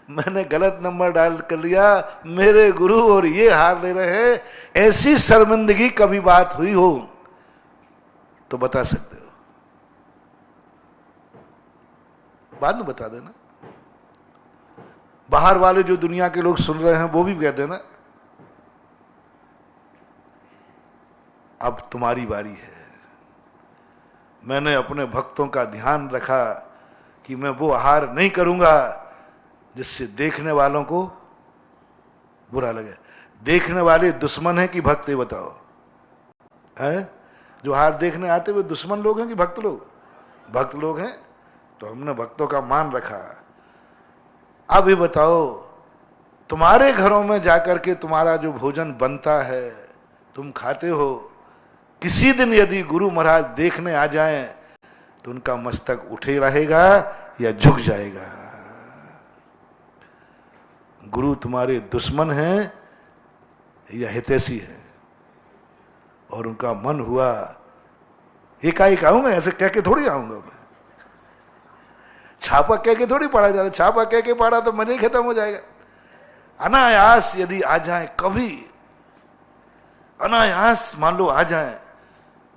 मैंने गलत नंबर डायल कर लिया, मेरे गुरु और ये हार ले रहे हैं, ऐसी शर्मिंदगी कभी बात हुई हो तो बता सकते हो, बाद में बता देना। बाहर वाले जो दुनिया के लोग सुन रहे हैं वो भी कह देना। अब तुम्हारी बारी है। मैंने अपने भक्तों का ध्यान रखा कि मैं वो आहार नहीं करूंगा जिससे देखने वालों को बुरा लगे। देखने वाले दुश्मन है कि भक्त है बताओ? है जो आहार देखने आते वे दुश्मन लोग हैं कि भक्त लोग? भक्त लोग हैं। तो हमने भक्तों का मान रखा। अब ये बताओ, तुम्हारे घरों में जाकर के तुम्हारा जो भोजन बनता है तुम खाते हो, किसी दिन यदि गुरु महाराज देखने आ जाएं तो उनका मस्तक उठे रहेगा या झुक जाएगा? गुरु तुम्हारे दुश्मन हैं या हितैषी है? और उनका मन हुआ, एकाएक आऊंगा, ऐसे कह के थोड़ी आऊंगा मैं, छापा कह के थोड़ी पढ़ा जाता। छापा कह के पढ़ा तो मजा ही खत्म हो जाएगा। अनायास यदि आ जाए, कभी अनायास मान लो आ जाए,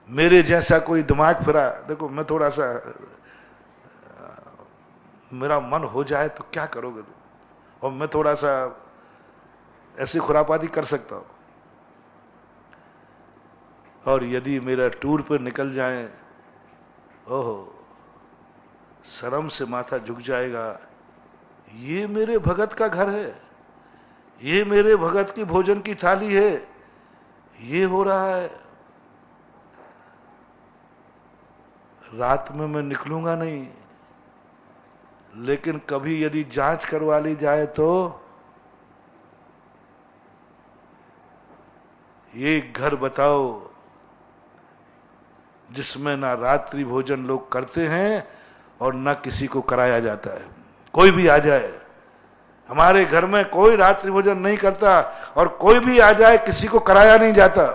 मेरे जैसा कोई दिमाग फिरा, देखो मैं थोड़ा सा, मेरा मन हो जाए तो क्या करोगे तुम? और मैं थोड़ा सा ऐसी खुरापाती कर सकता हूं। और यदि मेरा टूर पर निकल जाए, ओहो शर्म से माथा झुक जाएगा, ये मेरे भगत का घर है, ये मेरे भगत की भोजन की थाली है, ये हो रहा है। रात में मैं निकलूंगा नहीं, लेकिन कभी यदि जांच करवा ली जाए तो एक घर बताओ जिसमें ना रात्रि भोजन लोग करते हैं और ना किसी को कराया जाता है। कोई भी आ जाए, हमारे घर में कोई रात्रि भोजन नहीं करता, और कोई भी आ जाए किसी को कराया नहीं जाता।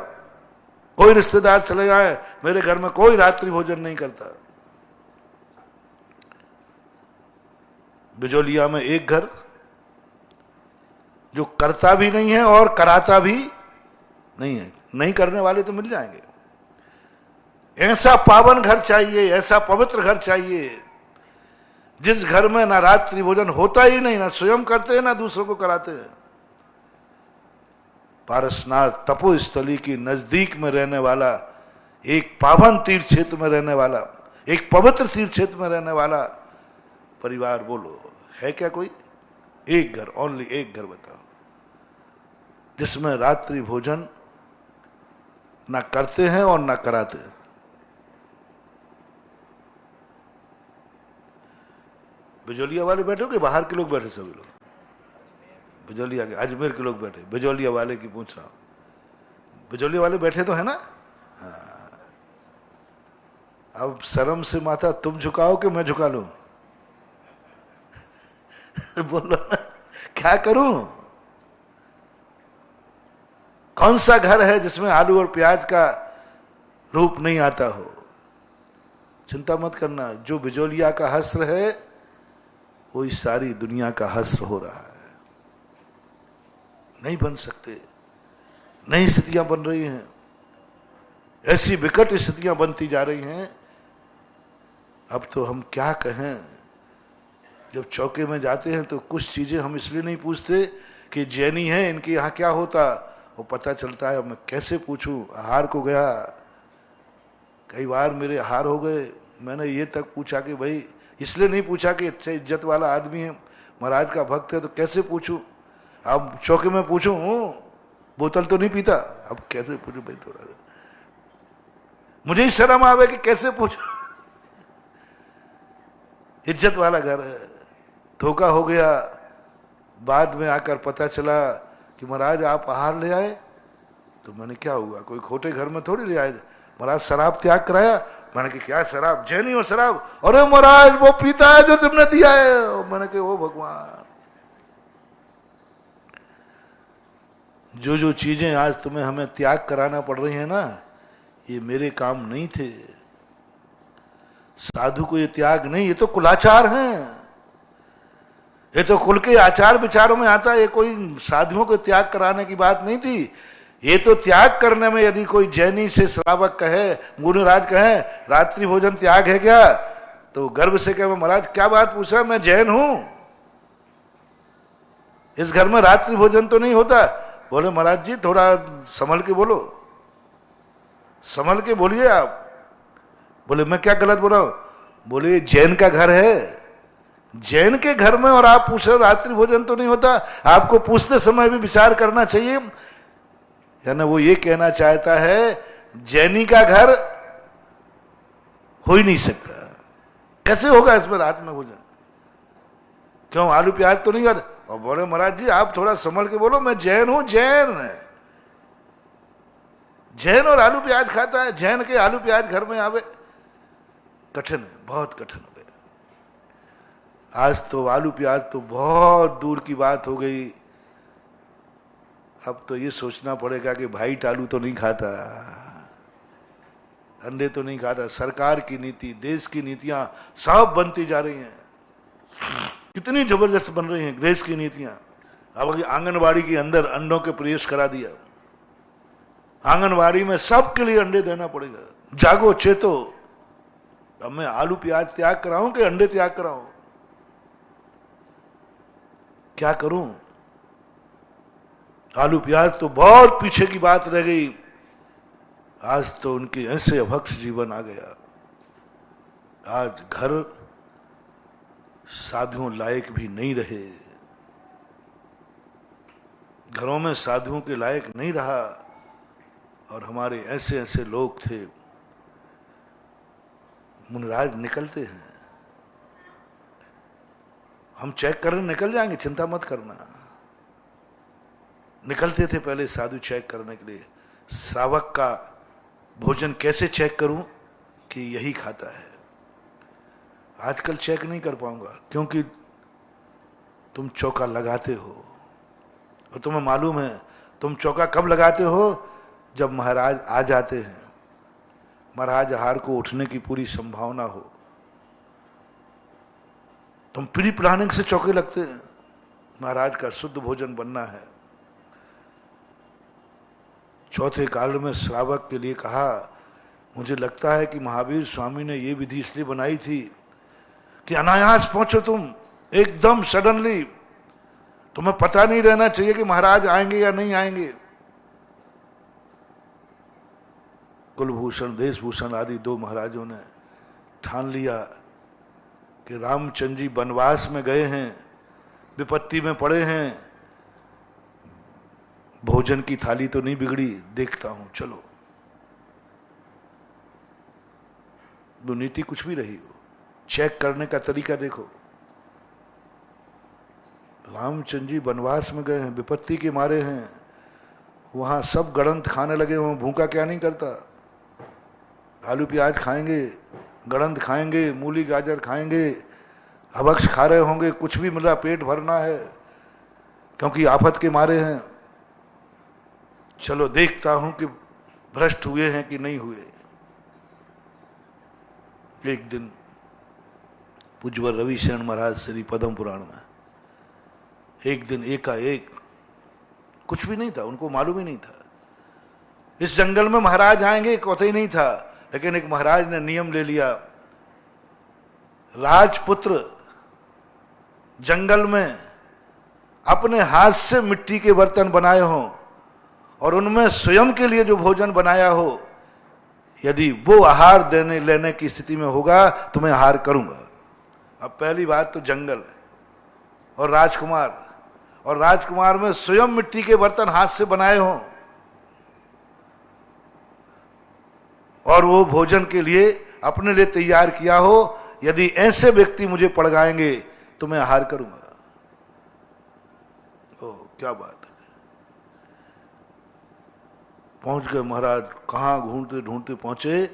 कोई रिश्तेदार चले जाए, मेरे घर में कोई रात्रि भोजन नहीं करता। बिजोलिया में एक घर जो करता भी नहीं है और कराता भी नहीं है। नहीं करने वाले तो मिल जाएंगे। ऐसा पावन घर चाहिए, ऐसा पवित्र घर चाहिए जिस घर में ना रात्रि भोजन होता ही नहीं, ना स्वयं करते हैं ना दूसरों को कराते हैं। पारसनाथ तपोस्थली की नजदीक में रहने वाला, एक पावन तीर्थ क्षेत्र में रहने वाला, एक पवित्र तीर्थ क्षेत्र में रहने वाला परिवार बोलो है क्या कोई? एक घर, ओनली एक घर बताओ जिसमें रात्रि भोजन ना करते हैं और ना कराते हैं। बिजोलिया वाले बैठे हो कि बाहर के लोग बैठे? सभी लोग बिजोलिया के, अजमेर के लोग बैठे, बिजोलिया वाले की पूछ रहा हूं। बिजोलिया वाले बैठे तो है ना? हाँ। अब शर्म से माथा तुम झुकाओ कि मैं झुका लूं? बोलो ना, क्या करूं? कौन सा घर है जिसमें आलू और प्याज का रूप नहीं आता हो? चिंता मत करना, जो बिजोलिया का हस्र है वो इस सारी दुनिया का हस्र हो रहा है। नहीं बन सकते, नई स्थितियां बन रही हैं, ऐसी विकट स्थितियां बनती जा रही हैं। अब तो हम क्या कहें, जब चौके में जाते हैं तो कुछ चीजें हम इसलिए नहीं पूछते कि जैनी है, इनके यहाँ क्या होता, वो पता चलता है। मैं कैसे पूछूं? हार को गया, कई बार मेरे हार हो गए। मैंने ये तक पूछा कि भाई, इसलिए नहीं पूछा कि अच्छा इज्जत वाला आदमी है, महाराज का भक्त है, तो कैसे पूछूं? अब चौके में पूछूं, बोतल तो नहीं पीता, अब कैसे पूछूं भाई? थोड़ा मुझे ही शर्म आवे कि कैसे पूछूं। इज्जत वाला घर है, धोखा हो गया। बाद में आकर पता चला कि महाराज आप आहार ले आए। तो मैंने, क्या हुआ, कोई खोटे घर में थोड़ी ले आए, महाराज शराब त्याग कराया। मैंने कहा क्या शराब? जैनी हो शराब? अरे महाराज वो पीता है जो तुमने दिया है। मैंने कहा ओ भगवान, जो जो चीजें आज तुम्हें हमें त्याग कराना पड़ रही है ना, ये मेरे काम नहीं थे। साधु को ये त्याग नहीं, ये तो कुलाचार हैं, ये तो कुल के आचार विचारों में आता है। ये कोई साधुओं को त्याग कराने की बात नहीं थी। ये तो त्याग करने में, यदि कोई जैनी से श्रावक कहे, मुनिराज कहे रात्रि भोजन त्याग है क्या, तो गर्व से कहे महाराज क्या बात पूछा, मैं जैन हूं, इस घर में रात्रि भोजन तो नहीं होता। बोले महाराज जी थोड़ा संभल के बोलो, संभल के बोलिए आप। बोले मैं क्या गलत बोला हूं? बोले जैन का घर है, जैन के घर में और आप पूछ रहे रात्रि भोजन तो नहीं होता। आपको पूछते समय भी विचार करना चाहिए। यानी वो ये कहना चाहता है जैनी का घर हो ही नहीं सकता, कैसे होगा इसमें रात में भोजन? क्यों आलू प्याज तो नहीं खाता? और बोले महाराज जी आप थोड़ा संभल के बोलो, मैं जैन हूं, जैन है, जैन और आलू प्याज खाता है, जैन के आलू प्याज घर में आवे, कठिन है, बहुत कठिन हो गया। आज तो आलू प्याज तो बहुत दूर की बात हो गई। अब तो ये सोचना पड़ेगा कि भाई आलू तो नहीं खाता, अंडे तो नहीं खाता। सरकार की नीति, देश की नीतियां सब बनती जा रही हैं, कितनी जबरदस्त बन रही हैं देश की नीतियां। अब आंगनबाड़ी के अंदर अंडों के प्रवेश करा दिया, आंगनबाड़ी में सबके लिए अंडे देना पड़ेगा। जागो चेतो, अब मैं आलू प्याज त्याग कराऊं कि अंडे त्याग कराऊं? क्या करूं? आलू प्याज तो बहुत पीछे की बात रह गई। आज तो उनके ऐसे अभक्ष जीवन आ गया। आज घर साधुओं लायक भी नहीं रहे, घरों में साधुओं के लायक नहीं रहा। और हमारे ऐसे ऐसे लोग थे, मुनिराज निकलते हैं, हम चेक करने निकल जाएंगे, चिंता मत करना। निकलते थे पहले साधु चेक करने के लिए, श्रावक का भोजन कैसे चेक करूं कि यही खाता है। आजकल चेक नहीं कर पाऊंगा, क्योंकि तुम चौका लगाते हो और तुम्हें मालूम है तुम चौका कब लगाते हो, जब महाराज आ जाते हैं, महाराज आहार को उठने की पूरी संभावना हो, तुम प्री प्लानिंग से चौके लगते हैं। महाराज का शुद्ध भोजन बनना है। चौथे काल में श्रावक के लिए कहा, मुझे लगता है कि महावीर स्वामी ने यह विधि इसलिए बनाई थी कि अनायास पहुंचो तुम, एकदम सडनली, तुम्हें पता नहीं रहना चाहिए कि महाराज आएंगे या नहीं आएंगे। कुलभूषण, देशभूषण आदि दो महाराजों ने ठान लिया कि रामचंद्र जी वनवास में गए हैं, विपत्ति में पड़े हैं, भोजन की थाली तो नहीं बिगड़ी, देखता हूं, चलो। वो नीति कुछ भी रही हो, चेक करने का तरीका देखो। रामचंद्र जी वनवास में गए हैं, विपत्ति के मारे हैं, वहां सब गड़ंत खाने लगे, वहां भूखा क्या नहीं करता। आलू प्याज खाएंगे, गड़ंत खाएंगे, मूली गाजर खाएंगे, अभक्ष खा रहे होंगे, कुछ भी मिला पेट भरना है, क्योंकि आफत के मारे हैं। चलो देखता हूं कि भ्रष्ट हुए हैं कि नहीं हुए। एक दिन पूज्यवर रविशरण महाराज श्री पद्म पुराण में एक दिन एकाएक, कुछ भी नहीं था, उनको मालूम ही नहीं था इस जंगल में महाराज आएंगे, कतई नहीं था। लेकिन एक महाराज ने नियम ले लिया, राजपुत्र जंगल में अपने हाथ से मिट्टी के बर्तन बनाए हों और उनमें स्वयं के लिए जो भोजन बनाया हो, यदि वो आहार देने लेने की स्थिति में होगा तो मैं आहार करूंगा। अब पहली बात तो जंगल और राजकुमार, और राजकुमार में स्वयं मिट्टी के बर्तन हाथ से बनाए हों और वो भोजन के लिए अपने लिए तैयार किया हो, यदि ऐसे व्यक्ति मुझे पड़गाएंगे तो मैं आहार करूंगा। ओ क्या बात है। पहुंच गए महाराज, कहां ढूंढते ढूंढते पहुंचे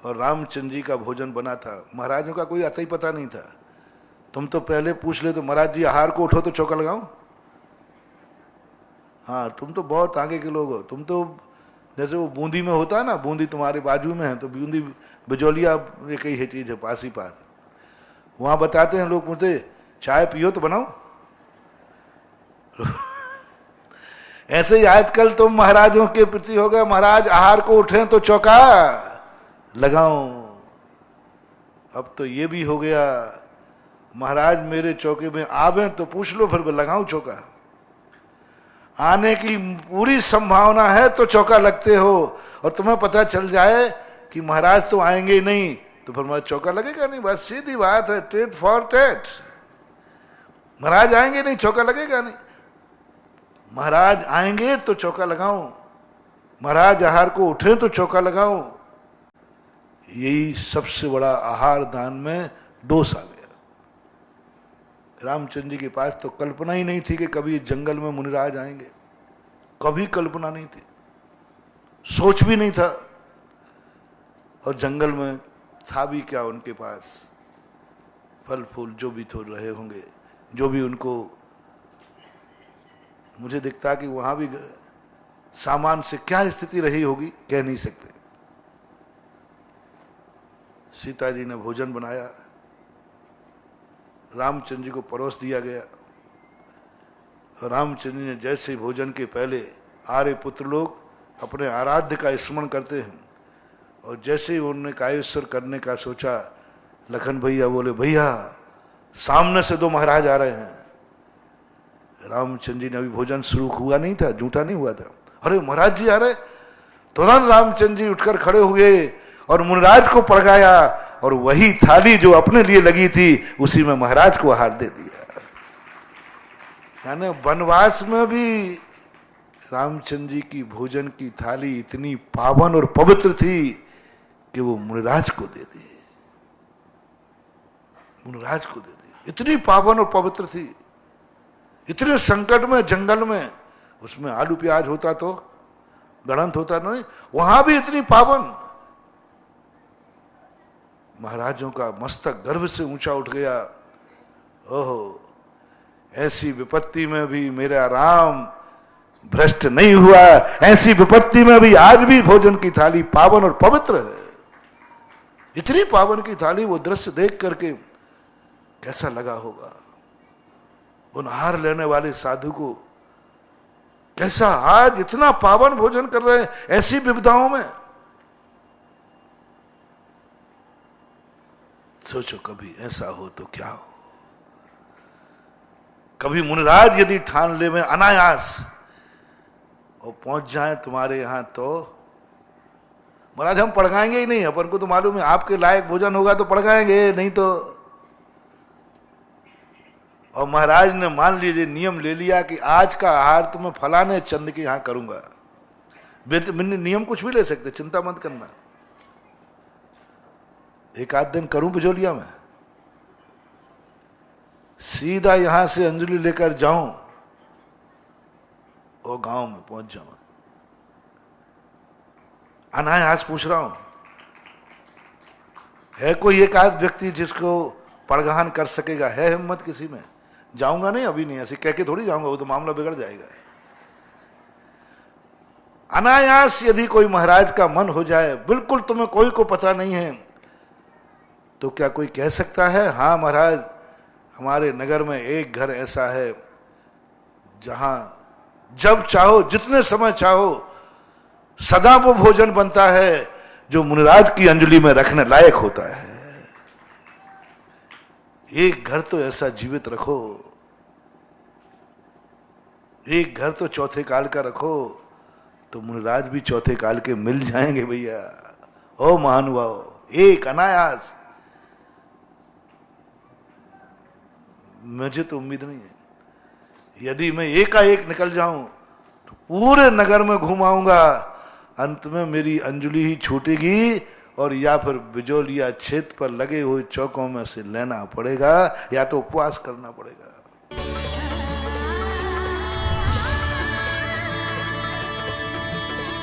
और रामचंद्र जी का भोजन बना था। महाराजों का कोई अता ही पता नहीं था। तुम तो पहले पूछ ले तो महाराज जी आहार को उठो तो चौका लगाओ। हाँ, तुम तो बहुत आगे के लोग हो। तुम तो जैसे वो बूंदी में होता है ना, बूंदी तुम्हारे बाजू में है तो बूंदी बिजौलिया एक ही है चीज है, पास ही पास। वहां बताते हैं लोग, पूछते चाय पियो तो बनाओ। ऐसे ही आजकल तुम महाराजों के प्रति हो गए, महाराज आहार को उठे तो चौका लगाओ। अब तो ये भी हो गया, महाराज मेरे चौके में आवे तो पूछ लो फिर लगाऊं चौका। आने की पूरी संभावना है तो चौका लगते हो, और तुम्हें पता चल जाए कि महाराज तो आएंगे ही नहीं तो फिर महाराज चौका लगेगा नहीं। बस सीधी बात है, टेट फॉर टेट। महाराज आएंगे नहीं, चौका लगेगा नहीं। महाराज आएंगे तो चौका लगाओ, महाराज आहार को उठे तो चौका लगाओ। यही सबसे बड़ा आहार दान में दोष आ गया। रामचंद्र जी के पास तो कल्पना ही नहीं थी कि कभी जंगल में मुनिराज आएंगे, कभी कल्पना नहीं थी, सोच भी नहीं था। और जंगल में था भी क्या उनके पास, फल फूल जो भी तो रहे होंगे, जो भी उनको, मुझे दिखता कि वहां भी सामान से क्या स्थिति रही होगी कह नहीं सकते। सीता जी ने भोजन बनाया, रामचंद्र जी को परोस दिया गया। रामचंद्र जी ने जैसे भोजन के पहले आर्य पुत्र लोग अपने आराध्य का स्मरण करते हैं, और जैसे ही उन्होंने कायेश्वर करने का सोचा, लखन भैया बोले भैया सामने से दो महाराज आ रहे हैं। रामचंद्र जी ने अभी भोजन शुरू हुआ नहीं था, जूठा नहीं हुआ था, अरे महाराज जी आ रहे। तुरंत रामचंद्र जी उठकर खड़े हुए और मुनिराज को पड़गाया, और वही थाली जो अपने लिए लगी थी उसी में महाराज को आहार दे दिया। यानी वनवास में भी रामचंद्र जी की भोजन की थाली इतनी पावन और पवित्र थी कि वो मुनिराज को दे दी, मुनिराज को दे दी। इतनी पावन और पवित्र थी। इतने संकट में जंगल में, उसमें आलू प्याज होता तो गणंत होता नहीं, वहां भी इतनी पावन। महाराजों का मस्तक गर्व से ऊंचा उठ गया। ओहो, ऐसी विपत्ति में भी मेरा राम भ्रष्ट नहीं हुआ, ऐसी विपत्ति में भी आज भी भोजन की थाली पावन और पवित्र है। इतनी पावन की थाली, वो दृश्य देख करके कैसा लगा होगा उन आहार लेने वाले साधु को। कैसा आज इतना पावन भोजन कर रहे हैं ऐसी विपदाओं में। सोचो कभी ऐसा हो तो क्या हो। कभी मुनिराज यदि ठान ले में अनायास और पहुंच जाए तुम्हारे यहां, तो महाराज हम पड़गाएंगे ही नहीं, अपन को तो मालूम है आपके लायक भोजन होगा तो पड़गाएंगे, नहीं तो। और महाराज ने मान लीजिए नियम ले लिया कि आज का आहार तो मैं फलाने चंद के यहां करूंगा। मैंने नियम कुछ भी ले सकते, चिंता मत करना। एक आध दिन करूं बिजोलिया में, सीधा यहां से अंजलि लेकर जाऊं और गांव में पहुंच जाऊं। अनायास पूछ रहा हूं, है कोई एक आध व्यक्ति जिसको पड़गान कर सकेगा? है हिम्मत किसी में? जाऊंगा नहीं, अभी नहीं, ऐसे कह के थोड़ी जाऊंगा, वो तो मामला बिगड़ जाएगा। अनायास यदि कोई महाराज का मन हो जाए, बिल्कुल तुम्हें कोई को पता नहीं है, तो क्या कोई कह सकता है हाँ महाराज हमारे नगर में एक घर ऐसा है जहां जब चाहो जितने समय चाहो सदा वो भोजन बनता है जो मुनिराज की अंजलि में रखने लायक होता है। एक घर तो ऐसा जीवित रखो, एक घर तो चौथे काल का रखो, तो मुनिराज भी चौथे काल के मिल जाएंगे भैया। ओ महानुभाव, एक अनायास। मुझे तो उम्मीद नहीं है, यदि मैं एकाएक निकल जाऊं तो पूरे नगर में घुमाऊंगा, अंत में मेरी अंजलि ही छूटेगी और या फिर बिजोलिया क्षेत्र पर लगे हुए चौकों में से लेना पड़ेगा, या तो उपवास करना पड़ेगा।